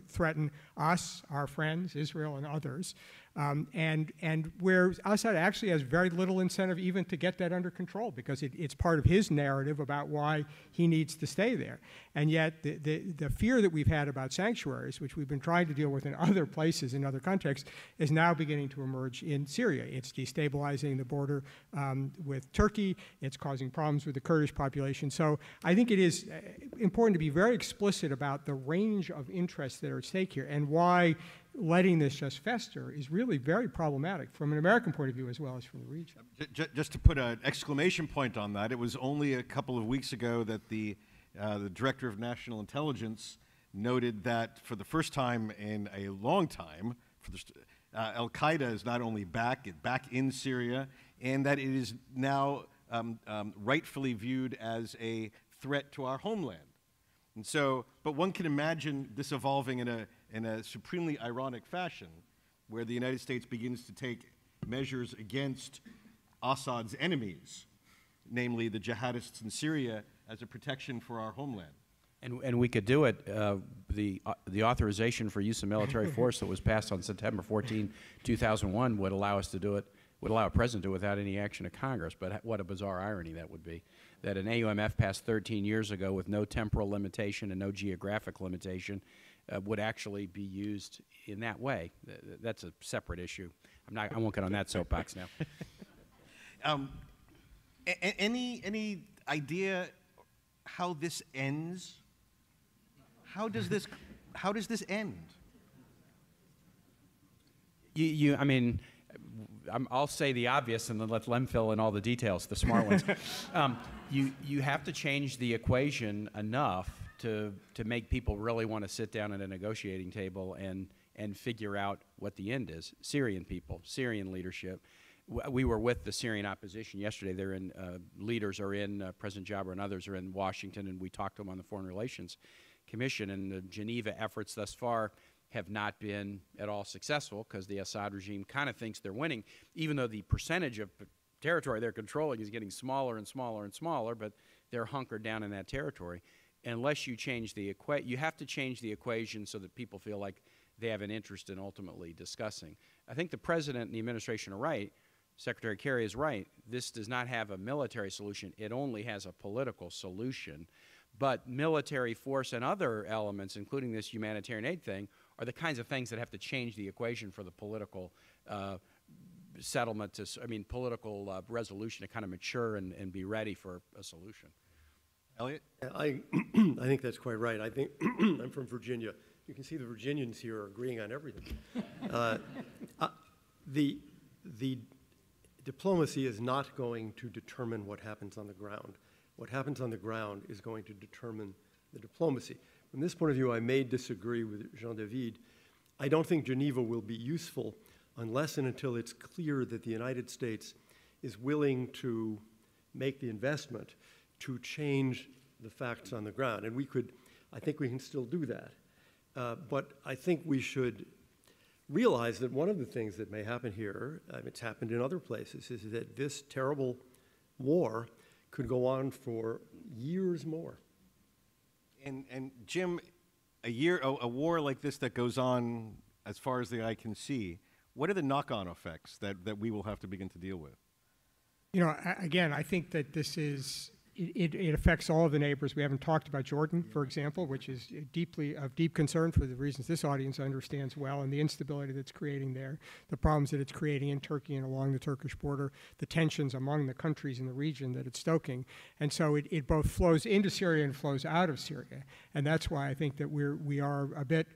threaten us, our friends, Israel, and others, and where Assad actually has very little incentive even to get that under control, because it's part of his narrative about why he needs to stay there. And yet the fear that we've had about sanctuaries, which we've been trying to deal with in other places, in other contexts, is now beginning to emerge in Syria. It's destabilizing the border with Turkey. It's causing problems with the Kurdish population. So I think it is important to be very explicit about the range of interests that are at stake here, and why letting this just fester is really very problematic from an American point of view as well as from the region.
Just to put an exclamation point on that, it was only a couple of weeks ago that the Director of National Intelligence noted that for the first time in a long time, Al-Qaeda is not only back in Syria, and that it is now rightfully viewed as a threat to our homeland. And so, but one can imagine this evolving in a supremely ironic fashion, where the United States begins to take measures against Assad's enemies, namely the jihadists in Syria, as a protection for our homeland.
And we could do it. The authorization for use of military force that was passed on September 14, 2001 would allow us to do it, would allow a president to do it without any action of Congress. But what a bizarre irony that would be, that an AUMF passed 13 years ago with no temporal limitation and no geographic limitation would actually be used in that way. That's a separate issue. I won't get on that soapbox now.
Any idea how this ends? How does this end?
I mean, I'll say the obvious and then let Lem fill in all the details, the smart ones. You have to change the equation enough to make people really want to sit down at a negotiating table and figure out what the end is. Syrian people, Syrian leadership. We were with the Syrian opposition yesterday. They're in, leaders are in, President Jabbar and others are in Washington, and we talked to them on the Foreign Relations Commission, and the Geneva efforts thus far have not been at all successful because the Assad regime kind of thinks they're winning, even though the percentage of territory they're controlling is getting smaller and smaller and smaller, but they're hunkered down in that territory. Unless you change the you have to change the equation so that people feel like they have an interest in ultimately discussing. I think the President and the administration are right. Secretary Kerry is right. This does not have a military solution. It only has a political solution. But military force and other elements, including this humanitarian aid thing, are the kinds of things that have to change the equation for the political settlement, political resolution to kind of mature and be ready for a solution.
Elliott?
I think that's quite right. I think I'm from Virginia. You can see the Virginians here are agreeing on everything. The diplomacy is not going to determine what happens on the ground. What happens on the ground is going to determine the diplomacy. From this point of view, I may disagree with Jean-David. I don't think Geneva will be useful unless and until it's clear that the United States is willing to make the investment to change the facts on the ground. And I think we can still do that. But I think we should realize that one of the things that may happen here, it's happened in other places, is that this terrible war could go on for years more.
And Jim, a war like this that goes on as far as the eye can see, what are the knock-on effects that we will have to begin to deal with?
You know, again, I think that this is, it affects all of the neighbors. We haven't talked about Jordan, for example, which is of deep concern for the reasons this audience understands well, and the instability that's creating there, the problems that it's creating in Turkey and along the Turkish border, the tensions among the countries in the region that it's stoking. And so it both flows into Syria and flows out of Syria. And that's why I think that we are a bit,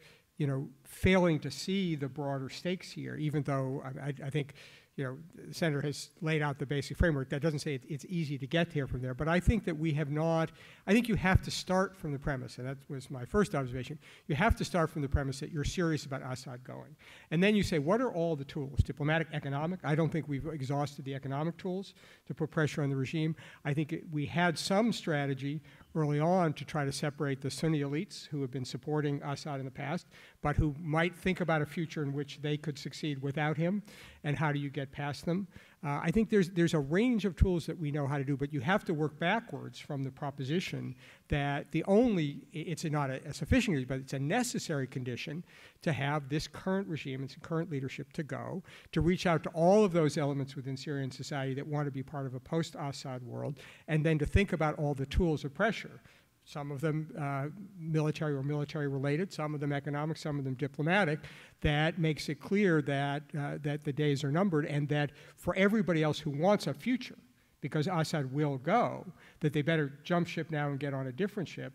failing to see the broader stakes here, even though I think, the Senator has laid out the basic framework. That doesn't say it's easy to get here from there, but I think that we have not, I think you have to start from the premise, and that was my first observation, you have to start from the premise that you're serious about Assad going. And then you say, what are all the tools? Diplomatic, economic? I don't think we've exhausted the economic tools to put pressure on the regime. I think we had some strategy early on to try to separate the Sunni elites who have been supporting Assad in the past, but who might think about a future in which they could succeed without him, and how do you get past them? I think there's a range of tools that we know how to do, but you have to work backwards from the proposition that it's not a sufficient, but it's a necessary condition to have this current regime and current leadership to reach out to all of those elements within Syrian society that want to be part of a post-Assad world, and then to think about all the tools of pressure. Some of them military or military-related, some of them economic, some of them diplomatic, that makes it clear that the days are numbered, and that for everybody else who wants a future, because Assad will go, that they better jump ship now and get on a different ship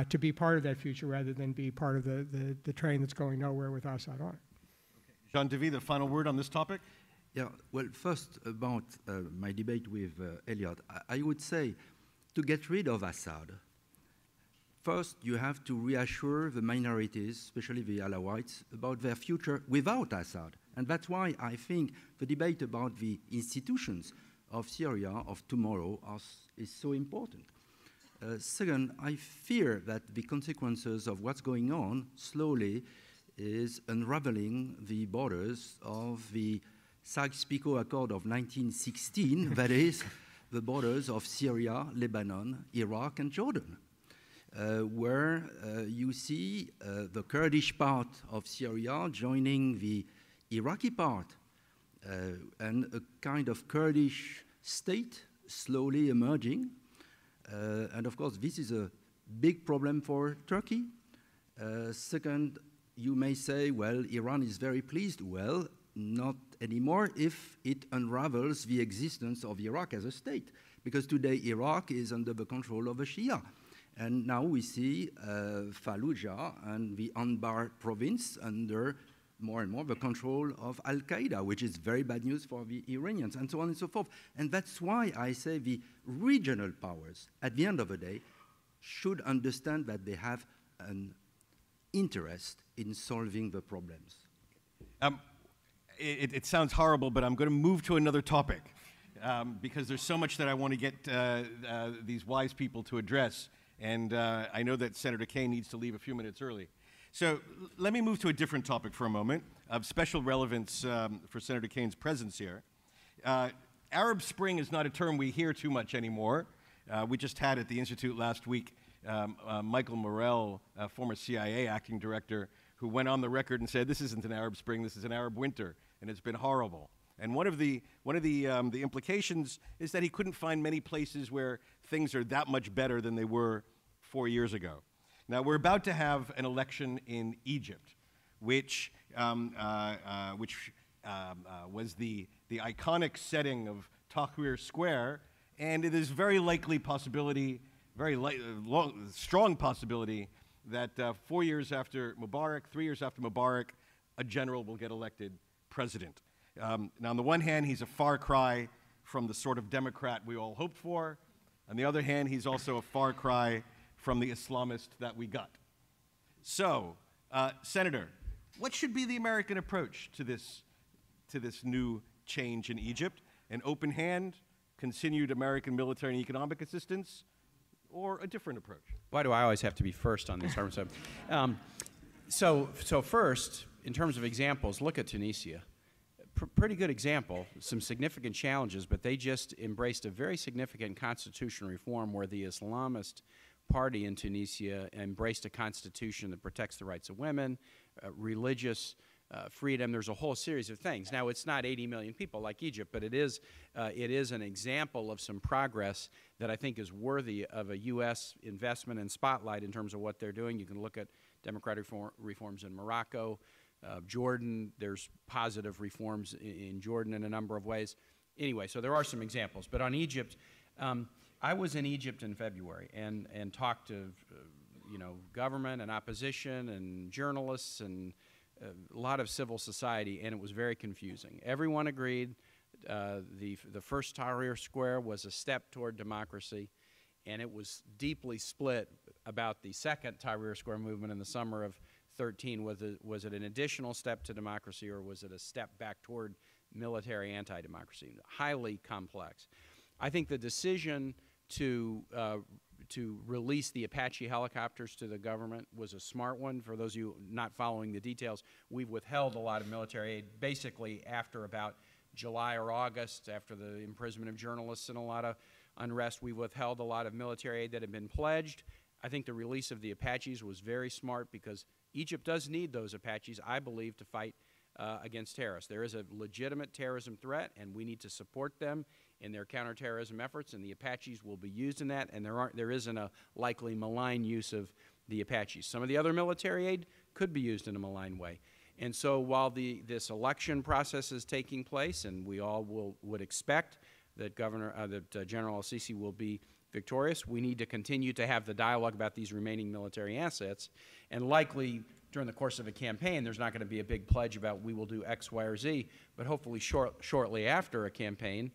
to be part of that future rather than be part of the train that's going nowhere with Assad on it.
Jean-David, the final word on this topic?
Yeah, well, first about my debate with Elliott, I would say to get rid of Assad, first, you have to reassure the minorities, especially the Alawites, about their future without Assad. And that's why I think the debate about the institutions of Syria of tomorrow is so important. Second, I fear that the consequences of what's going on slowly is unraveling the borders of the Sykes-Picot Accord of 1916, that is, the borders of Syria, Lebanon, Iraq, and Jordan. Where you see the Kurdish part of Syria joining the Iraqi part, and a kind of Kurdish state slowly emerging. And of course, this is a big problem for Turkey. Second, you may say, well, Iran is very pleased. Well, not anymore if it unravels the existence of Iraq as a state, because today Iraq is under the control of the Shia. And now we see Fallujah and the Anbar province under more and more the control of Al-Qaeda, which is very bad news for the Iranians, and so on and so forth. And that's why I say the regional powers, at the end of the day, should understand that they have an interest in solving the problems.
It sounds horrible, but I'm going to move to another topic because there's so much that I want to get these wise people to address, and I know that Senator Kaine needs to leave a few minutes early. So let me move to a different topic for a moment of special relevance for Senator Kaine's presence here. Arab Spring is not a term we hear too much anymore. We just had at the Institute last week Michael Morell, former CIA acting director, who went on the record and said, this isn't an Arab Spring, this is an Arab winter, and it's been horrible. And one of the implications is that he couldn't find many places where things are that much better than they were 4 years ago. Now, we're about to have an election in Egypt, which was the iconic setting of Tahrir Square, and it is very likely possibility, strong possibility, that 4 years after Mubarak, 3 years after Mubarak, a general will get elected president. Now, on the one hand, he's a far cry from the sort of Democrat we all hoped for. On the other hand, he's also a far cry from the Islamist that we got. So, Senator, what should be the American approach to this new change in Egypt? An open hand, continued American military and economic assistance, or a different approach?
Why do I always have to be first on this? So first, in terms of examples, look at Tunisia. Pretty good example, some significant challenges, but they just embraced a very significant constitutional reform where the Islamist party in Tunisia embraced a constitution that protects the rights of women, religious freedom. There's a whole series of things. Now, it's not 80 million people like Egypt, but it is an example of some progress that I think is worthy of a U.S. investment and spotlight in terms of what they're doing. You can look at democratic reforms in Morocco, Jordan. There's positive reforms in Jordan in a number of ways. Anyway, so there are some examples. But on Egypt, I was in Egypt in February and talked to government and opposition and journalists and a lot of civil society, and it was very confusing. Everyone agreed the first Tahrir Square was a step toward democracy, and it was deeply split about the second Tahrir Square movement in the summer of 13. Was it an additional step to democracy, or was it a step back toward military anti-democracy? Highly complex. I think the decision to release the Apache helicopters to the government was a smart one. For those of you not following the details, we've withheld a lot of military aid basically after about July or August, after the imprisonment of journalists and a lot of unrest. We withheld a lot of military aid that had been pledged. I think the release of the Apaches was very smart because Egypt does need those Apaches, I believe, to fight against terrorists. There is a legitimate terrorism threat, and we need to support them in their counterterrorism efforts, and the Apaches will be used in that, and there isn't a likely malign use of the Apaches. Some of the other military aid could be used in a malign way. And so while this election process is taking place, and we all would expect that General al-Sisi will be victorious, we need to continue to have the dialogue about these remaining military assets, and likely during the course of a campaign, there's not going to be a big pledge about we will do X, Y, or Z, but hopefully shortly after a campaign,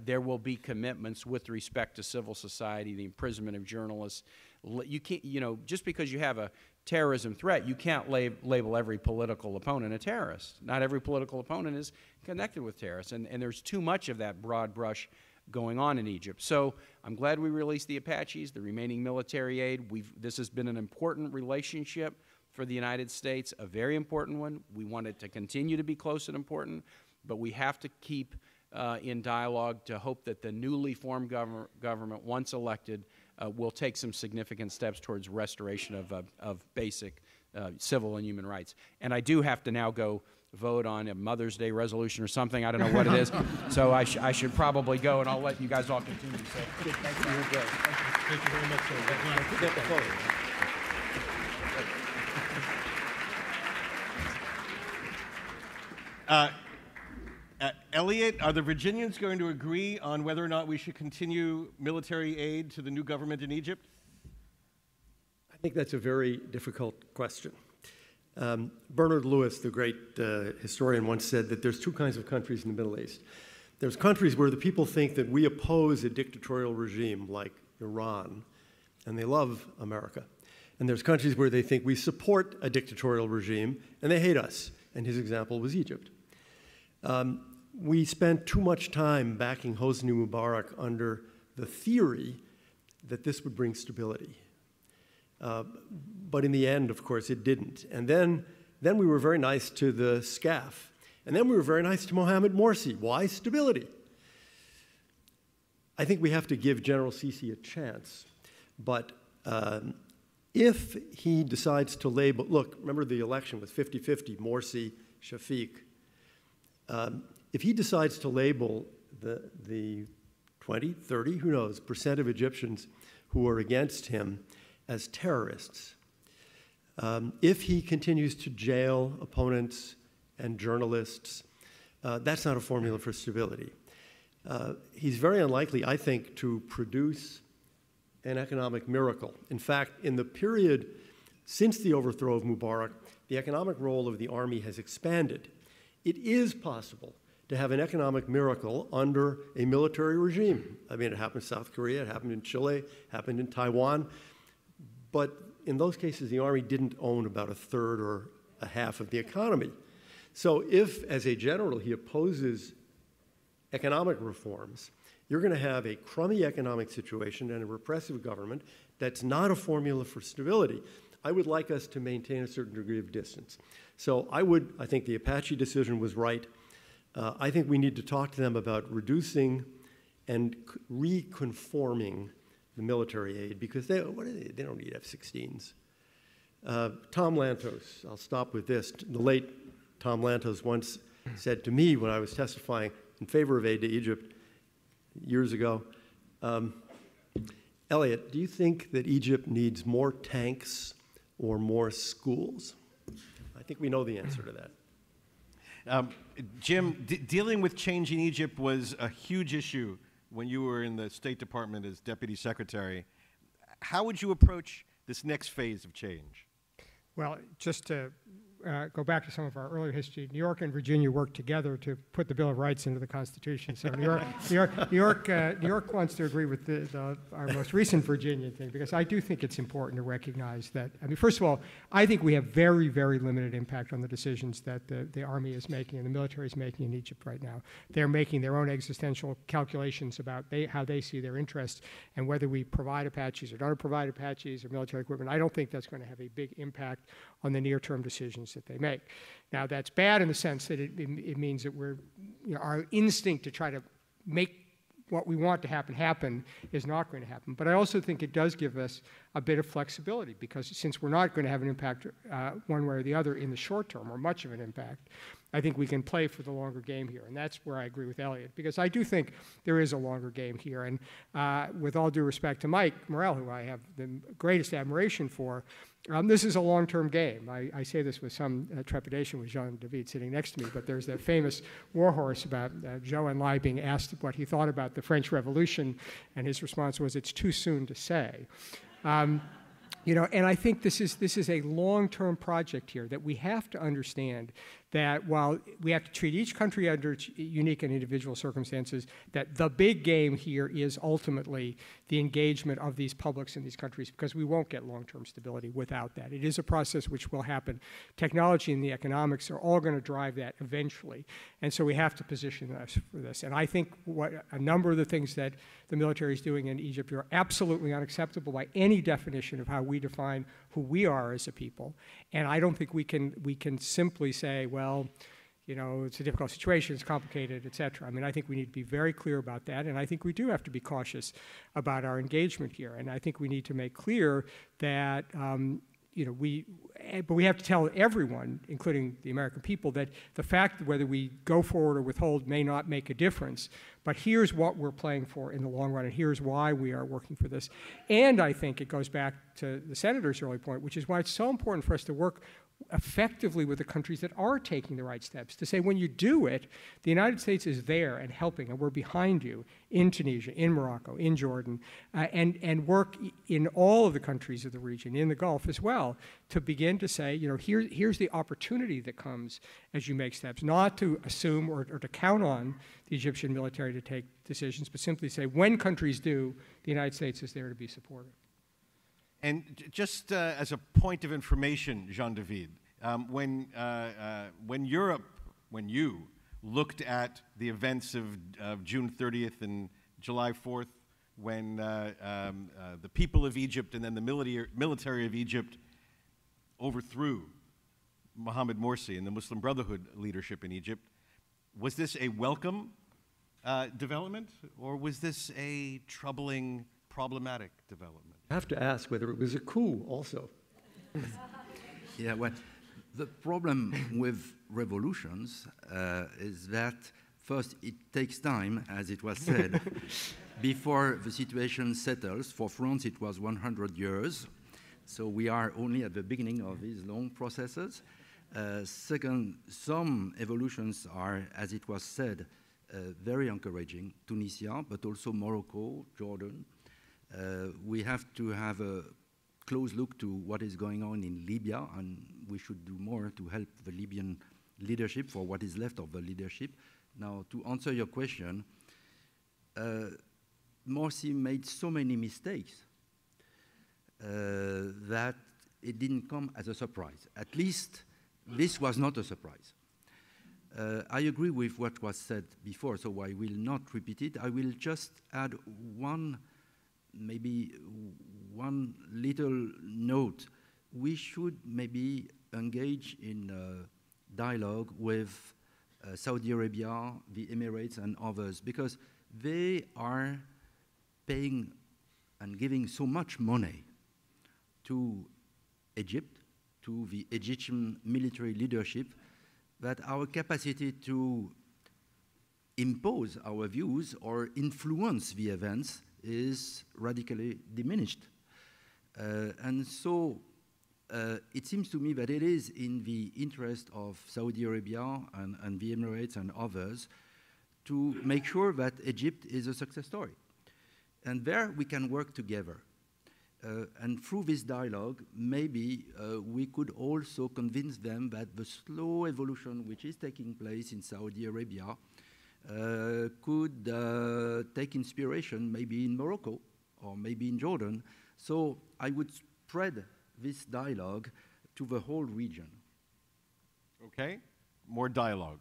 there will be commitments with respect to civil society, the imprisonment of journalists. You can't, just because you have a terrorism threat, you can't label every political opponent a terrorist. Not every political opponent is connected with terrorists, and there's too much of that broad brush going on in Egypt. So I'm glad we released the Apaches, the remaining military aid. This has been an important relationship for the United States, a very important one. We want it to continue to be close and important, but we have to keep in dialogue to hope that the newly formed government, once elected, will take some significant steps towards restoration of basic civil and human rights. And I do have to now go vote on a Mother's Day resolution or something. I don't know what it is. So I should probably go, and I'll let you guys all continue. So, thank you. You're great. Thank you very much. Get the photo.
Elliott, are the Virginians going to agree on whether or not we should continue military aid to the new government in Egypt?
I think that's a very difficult question. Bernard Lewis, the great historian, once said that there's two kinds of countries in the Middle East. There's countries where the people think that we oppose a dictatorial regime like Iran, and they love America. And there's countries where they think we support a dictatorial regime, and they hate us. And his example was Egypt. We spent too much time backing Hosni Mubarak under the theory that this would bring stability. But in the end, of course, it didn't. And then we were very nice to the SCAF. And then we were very nice to Mohamed Morsi. Why? Stability. I think we have to give General Sisi a chance. But if he decides to label, look, remember the election was 50-50, Morsi, Shafiq. If he decides to label the 20, 30, who knows, % of Egyptians who are against him as terrorists, if he continues to jail opponents and journalists, that's not a formula for stability. He's very unlikely, I think, to produce an economic miracle. In fact, in the period since the overthrow of Mubarak, the economic role of the army has expanded. It is possible to have an economic miracle under a military regime. I mean, it happened in South Korea, it happened in Chile, it happened in Taiwan. But in those cases, the army didn't own about a third or a half of the economy. So if, as a general, he opposes economic reforms, you're going to have a crummy economic situation and a repressive government that's not a formula for stability. I would like us to maintain a certain degree of distance. So I think the Apache decision was right. I think we need to talk to them about reducing and reconforming the military aid, because they don't need F-16s. Tom Lantos, I'll stop with this. The late Tom Lantos once said to me when I was testifying in favor of aid to Egypt years ago, Elliott, do you think that Egypt needs more tanks or more schools? I think we know the answer to that.
Jim, dealing with change in Egypt was a huge issue when you were in the State Department as Deputy Secretary. How would you approach this next phase of change?
Well, just to go back to some of our earlier history, New York and Virginia worked together to put the Bill of Rights into the Constitution. So New York wants to agree with our most recent Virginia thing, because I do think it's important to recognize that, I mean, first of all, I think we have very, very limited impact on the decisions that the Army is making and the military is making in Egypt right now. They're making their own existential calculations about how they see their interests, and whether we provide Apaches or don't provide Apaches or military equipment. I don't think that's going to have a big impact on the near-term decisions that they make. Now, that's bad in the sense that it means that our instinct to try to make what we want to happen is not going to happen. But I also think it does give us a bit of flexibility, because since we're not going to have an impact one way or the other in the short term, or much of an impact, I think we can play for the longer game here. And that's where I agree with Elliott, because I do think there is a longer game here. And with all due respect to Mike Morrell, who I have the greatest admiration for, this is a long-term game. I say this with some trepidation with Jean-David sitting next to me, but there's that famous warhorse about Zhou Enlai being asked what he thought about the French Revolution, and his response was, "It's too soon to say." And I think this is a long-term project here, that we have to understand that while we have to treat each country under its unique and individual circumstances, that the big game here is ultimately the engagement of these publics in these countries, because we won't get long-term stability without that. It is a process which will happen. Technology and the economics are all going to drive that eventually, and so we have to position us for this. And I think a number of the things that the military is doing in Egypt are absolutely unacceptable by any definition of how we define who we are as a people. And I don't think we can simply say, well, it's a difficult situation, it's complicated, et cetera. I mean, I think we need to be very clear about that, and I think we do have to be cautious about our engagement here. And I think we need to make clear that but we have to tell everyone, including the American people, that the fact that whether we go forward or withhold may not make a difference, but here's what we're playing for in the long run, and here's why we are working for this. And I think it goes back to the Senator's early point, which is why it's so important for us to work effectively with the countries that are taking the right steps, to say when you do it, the United States is there and helping, and we're behind you in Tunisia, in Morocco, in Jordan, and work in all of the countries of the region, in the Gulf as well, to begin to say, you know, here's the opportunity that comes as you make steps, not to assume or to count on the Egyptian military to take decisions, but simply say when countries do, the United States is there to be supportive.
And just as a point of information, Jean-David, when you looked at the events of June 30th and July 4th, when the people of Egypt and then the military of Egypt overthrew Mohammed Morsi and the Muslim Brotherhood leadership in Egypt, was this a welcome development, or was this a troubling, problematic development?
I have to ask whether it was a coup also.
Yeah, well, the problem with revolutions is that first it takes time, as it was said, before the situation settles. For France, it was 100 years. So we are only at the beginning of these long processes. Second, some evolutions are, as it was said, very encouraging. Tunisia, but also Morocco, Jordan. We have to have a close look to what is going on in Libya, and we should do more to help the Libyan leadership for what is left of the leadership. Now, to answer your question, Morsi made so many mistakes that it didn't come as a surprise. At least this was not a surprise. I agree with what was said before, so I will not repeat it. I will just add maybe one little note. We should maybe engage in dialogue with Saudi Arabia, the Emirates, and others, because they are paying and giving so much money to Egypt, to the Egyptian military leadership, that our capacity to impose our views or influence the events is radically diminished. And so it seems to me that it is in the interest of Saudi Arabia and the Emirates and others to make sure that Egypt is a success story. And there we can work together. And through this dialogue, maybe we could also convince them that the slow evolution which is taking place in Saudi Arabia could take inspiration maybe in Morocco or maybe in Jordan. So I would spread this dialogue to the whole region.
Okay, more dialogue.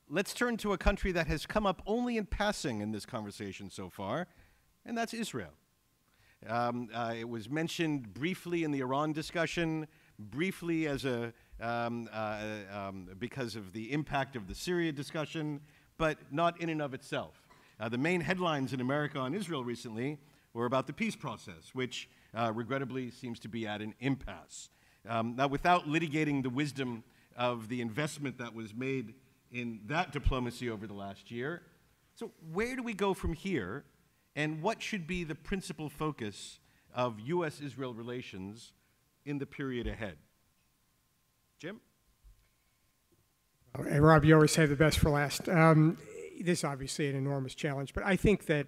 Let's turn to a country that has come up only in passing in this conversation so far, and that's Israel. It was mentioned briefly in the Iran discussion, briefly as because of the impact of the Syria discussion, but not in and of itself. The main headlines in America on Israel recently were about the peace process, which regrettably seems to be at an impasse. Now, without litigating the wisdom of the investment that was made in that diplomacy over the last year, so where do we go from here? And what should be the principal focus of U.S.-Israel relations in the period ahead? Jim?
Hey, Rob, you always save the best for last. This is obviously an enormous challenge, but I think that,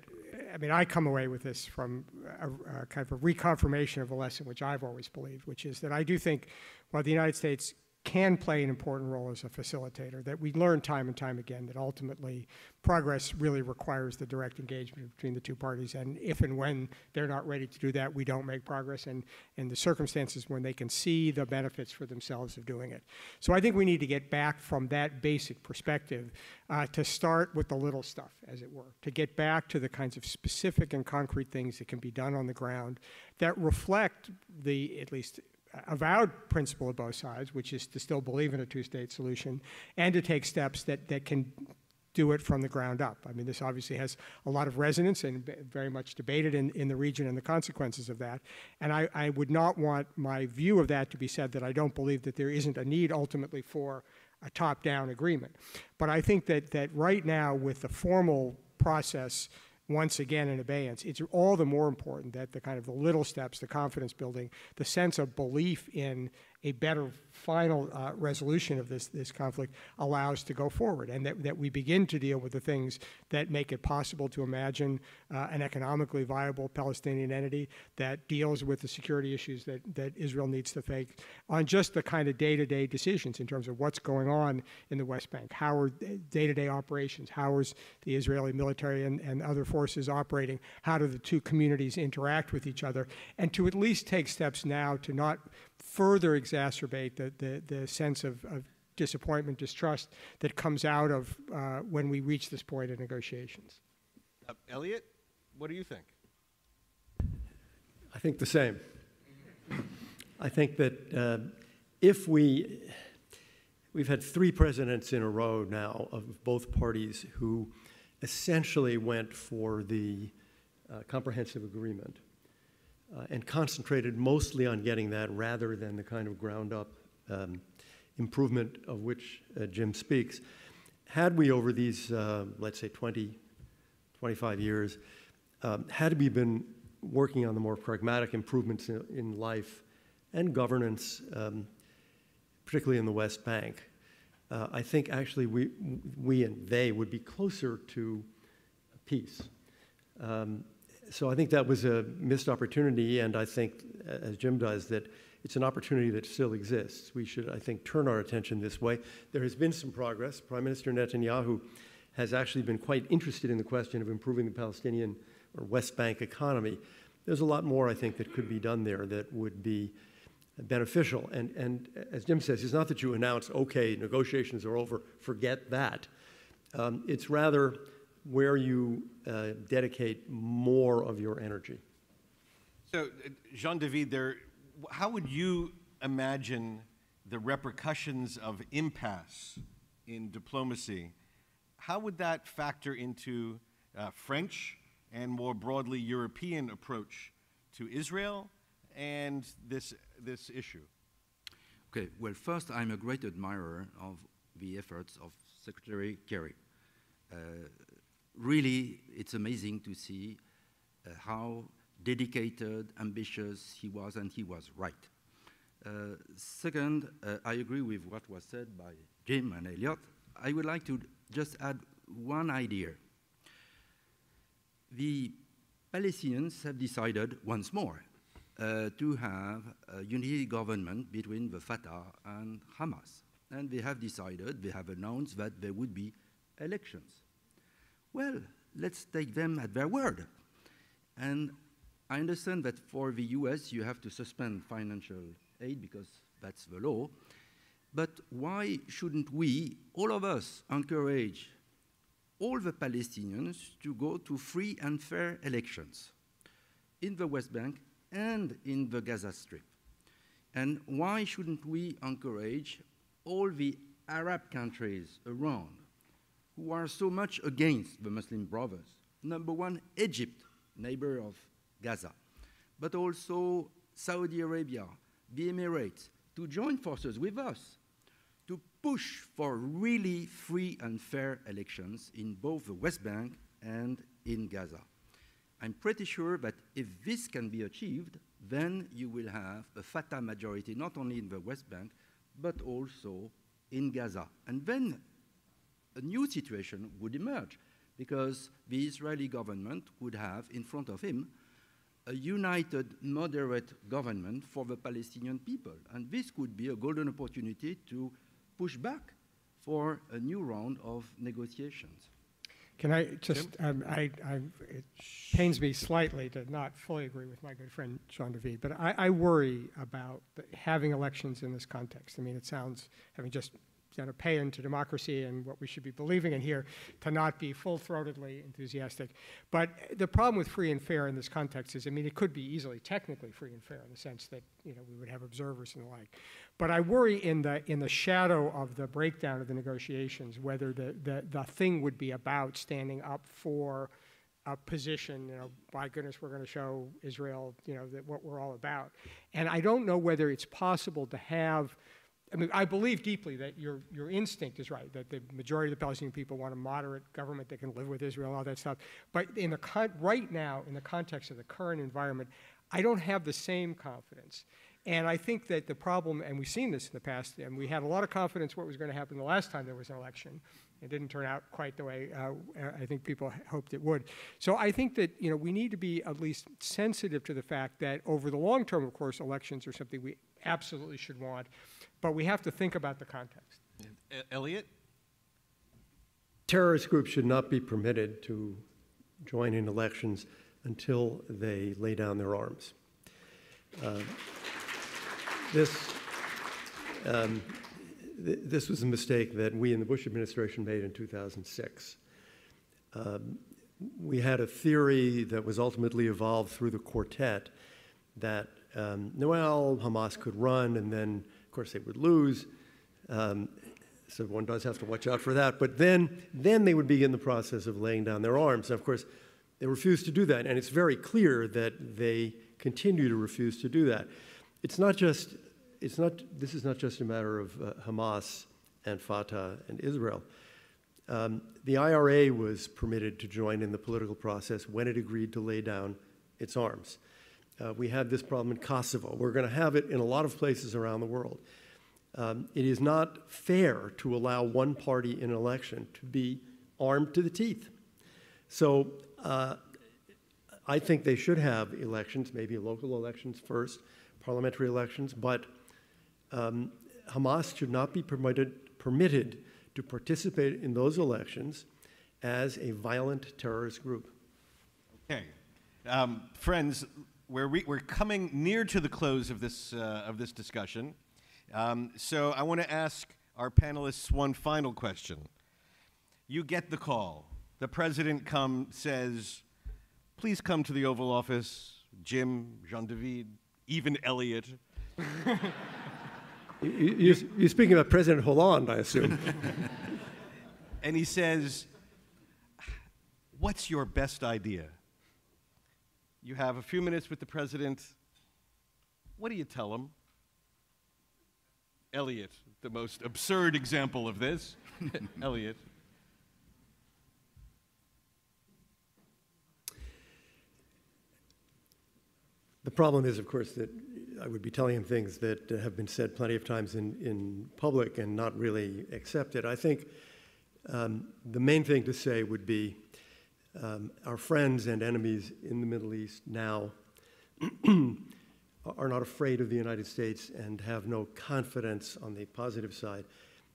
I come away with this from a kind of a reconfirmation of a lesson which I've always believed, which is that I do think while the United States can play an important role as a facilitator, that we learn time and time again that ultimately progress really requires the direct engagement between the two parties, and if and when they're not ready to do that, we don't make progress, and in the circumstances when they can see the benefits for themselves of doing it. So I think we need to get back from that basic perspective to start with the little stuff, as it were, to get back to the kinds of specific and concrete things that can be done on the ground that reflect the, at least avowed principle of both sides, which is to still believe in a two-state solution, and to take steps that can do it from the ground up. This obviously has a lot of resonance and very much debated in the region and the consequences of that. And I would not want my view of that to be said that I don't believe that there isn't a need ultimately for a top-down agreement. But I think that right now, with the formal process once again in abeyance, it's all the more important that the kind of the little steps, the confidence building, the sense of belief in a better final resolution of this conflict allows to go forward, and that we begin to deal with the things that make it possible to imagine an economically viable Palestinian entity that deals with the security issues that Israel needs to face on just the kind of day-to-day decisions in terms of what's going on in the West Bank. How are day-to-day operations? How is the Israeli military and other forces operating? How do the two communities interact with each other? And to at least take steps now to not further exacerbate the sense of disappointment, distrust that comes out of when we reach this point of negotiations.
Elliott, what do you think?
I think the same. I think that if we've had 3 presidents in a row now of both parties who essentially went for the comprehensive agreement and concentrated mostly on getting that rather than the kind of ground-up improvement of which Jim speaks. Had we, over these, let's say, 20, 25 years, had we been working on the more pragmatic improvements in life and governance, particularly in the West Bank, I think actually we and they would be closer to peace. So I think that was a missed opportunity, and I think, as Jim does, that it's an opportunity that still exists. We should, I think, turn our attention this way. There has been some progress. Prime Minister Netanyahu has actually been quite interested in the question of improving the Palestinian or West Bank economy. There's a lot more, I think, that could be done there that would be beneficial. And as Jim says, it's not that you announce, okay, negotiations are over, forget that. It's rather where you dedicate more of your energy.
So, Jean-David, how would you imagine the repercussions of impasse in diplomacy? How would that factor into French and more broadly European approach to Israel and this issue?
Okay, well, first, I'm a great admirer of the efforts of Secretary Kerry. Really, it's amazing to see how dedicated, ambitious he was, and he was right. Second, I agree with what was said by Jim and Elliott. I would like to just add one idea. The Palestinians have decided once more to have a unity government between the Fatah and Hamas. And they have decided, they have announced that there would be elections. Well, let's take them at their word. And I understand that for the US, you have to suspend financial aid because that's the law. But why shouldn't we, all of us, encourage all the Palestinians to go to free and fair elections in the West Bank and in the Gaza Strip? And why shouldn't we encourage all the Arab countries around who are so much against the Muslim Brothers? Number one, Egypt, neighbor of Gaza, but also Saudi Arabia, the Emirates, to join forces with us to push for really free and fair elections in both the West Bank and in Gaza. I'm pretty sure that if this can be achieved, then you will have a Fatah majority not only in the West Bank, but also in Gaza. And then a new situation would emerge, because the Israeli government would have in front of him a united, moderate government for the Palestinian people. And this could be a golden opportunity to push back for a new round of negotiations.
Can I just, it pains me slightly to not fully agree with my good friend Jean-David, but I worry about having elections in this context. I mean, it sounds, having just done a pay into democracy and what we should be believing in here, to not be full-throatedly enthusiastic. But the problem with free and fair in this context is, I mean, it could be easily technically free and fair in the sense that, you know, we would have observers and the like. But I worry in the shadow of the breakdown of the negotiations whether the thing would be about standing up for a position, you know, by goodness, we're going to show Israel, you know, that what we're all about. And I don't know whether it's possible to have, I mean, I believe deeply that your instinct is right, that the majority of the Palestinian people want a moderate government that can live with Israel and all that stuff. But in the right now, in the context of the current environment, I don't have the same confidence. And I think that the problem, and we've seen this in the past, and we had a lot of confidence what was going to happen the last time there was an election. It didn't turn out quite the way I think people hoped it would. So I think that we need to be at least sensitive to the fact that over the long term, of course, elections are something we absolutely should want, but we have to think about the context.
Elliott?
Terrorist groups should not be permitted to join in elections until they lay down their arms. This was a mistake that we in the Bush administration made in 2006. We had a theory that was ultimately evolved through the quartet that, Hamas could run, and then, of course, they would lose. So one does have to watch out for that. But then they would begin the process of laying down their arms. And, of course, they refused to do that. And it's very clear that they continue to refuse to do that. This is not just a matter of Hamas and Fatah and Israel. The IRA was permitted to join in the political process when it agreed to lay down its arms. We had this problem in Kosovo. We're going to have it in a lot of places around the world. It is not fair to allow one party in an election to be armed to the teeth. So I think they should have elections, maybe local elections first, parliamentary elections, but Hamas should not be permitted to participate in those elections as a violent terrorist group.
Okay. Friends, we're coming near to the close of this discussion. So I want to ask our panelists one final question. You get the call. The president says, please come to the Oval Office, Jim, Jean-David, even Elliott.
You're speaking about President Hollande, I assume.
And he says, what's your best idea? You have a few minutes with the president. What do you tell him? Elliott, the most absurd example of this. Elliott.
The problem is, of course, that I would be telling him things that have been said plenty of times in public and not really accepted. I think the main thing to say would be our friends and enemies in the Middle East now are not afraid of the United States and have no confidence on the positive side,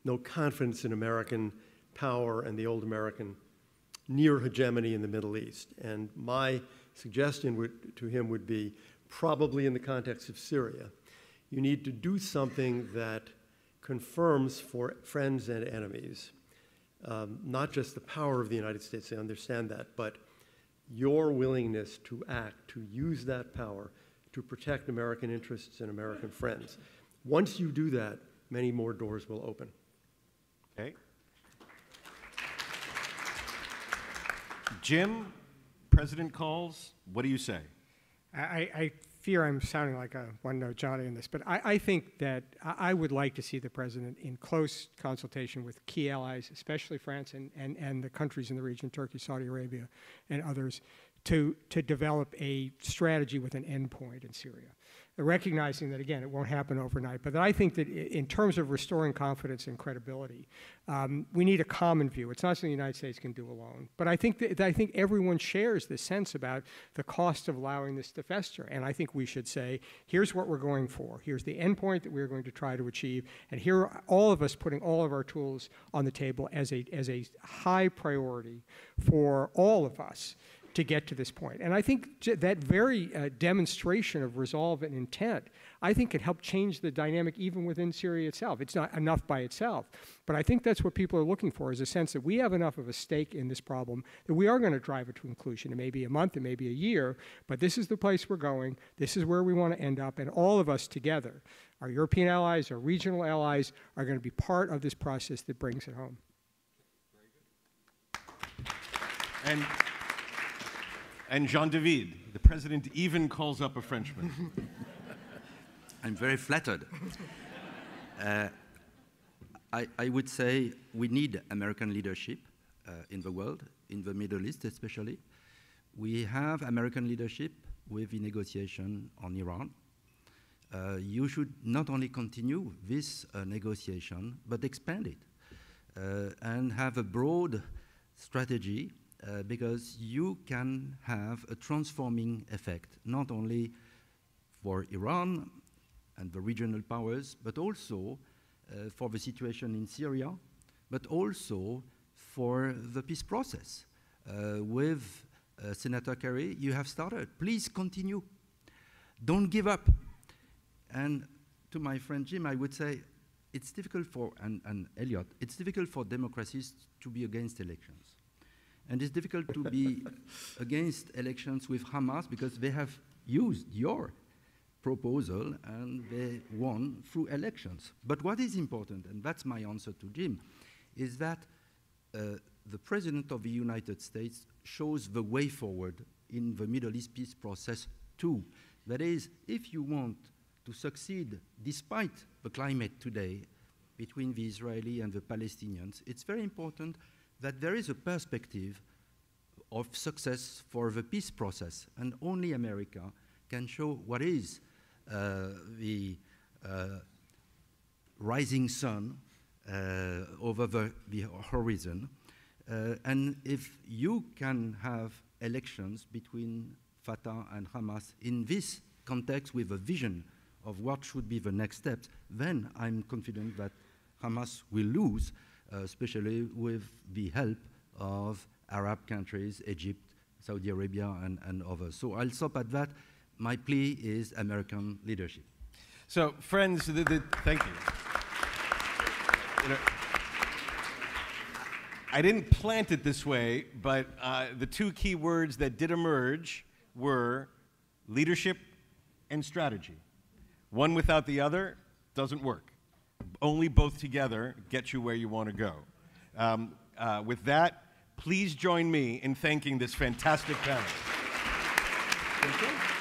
no confidence in American power and the old American near hegemony in the Middle East. And my suggestion to him would be, probably in the context of Syria, you need to do something that confirms for friends and enemies, not just the power of the United States, I understand that, but your willingness to act, to use that power to protect American interests and American friends. Once you do that, many more doors will open.
Okay. Jim, president calls. What do you say?
I fear I'm sounding like a one-note Johnny in this, but I think that I would like to see the president in close consultation with key allies, especially France and the countries in the region, Turkey, Saudi Arabia, and others, to develop a strategy with an endpoint in Syria. Recognizing that, again, it won't happen overnight, but I think that in terms of restoring confidence and credibility, we need a common view. It's not something the United States can do alone. But I think everyone shares this sense about the cost of allowing this to fester. And I think we should say, here's what we're going for. Here's the endpoint that we're going to try to achieve. And here are all of us putting all of our tools on the table as a high priority for all of us to get to this point. And I think that very demonstration of resolve and intent, I think could help change the dynamic even within Syria itself. It's not enough by itself, but I think that's what people are looking for, is a sense that we have enough of a stake in this problem that we are going to drive it to conclusion. It may be a month, it may be a year, but this is the place we're going, this is where we want to end up, and all of us together, our European allies, our regional allies, are going to be part of this process that brings it home.
And Jean-David, the president even calls up a Frenchman.
I'm very flattered. I would say we need American leadership in the world, in the Middle East especially. We have American leadership with the negotiation on Iran. you should not only continue this negotiation, but expand it and have a broad strategy because you can have a transforming effect, not only for Iran and the regional powers, but also for the situation in Syria, but also for the peace process. With Senator Kerry, you have started. Please continue. Don't give up. And to my friend Jim, I would say it's difficult for, and Elliott, it's difficult for democracies to be against elections. And it's difficult to be against elections with Hamas because they have used your proposal and they won through elections. But what is important, and that's my answer to Jim, is that the President of the United States shows the way forward in the Middle East peace process too. That is, if you want to succeed despite the climate today between the Israeli and the Palestinians, it's very important that there is a perspective of success for the peace process, and only America can show what is the rising sun over the horizon. And if you can have elections between Fatah and Hamas in this context with a vision of what should be the next steps, then I'm confident that Hamas will lose, especially with the help of Arab countries, Egypt, Saudi Arabia, and others. So I'll stop at that. My plea is American leadership.
So, friends, thank you. You know, I didn't plant it this way, but the two key words that did emerge were leadership and strategy. One without the other doesn't work. Only both together get you where you want to go. With that, please join me in thanking this fantastic panel. Thank you.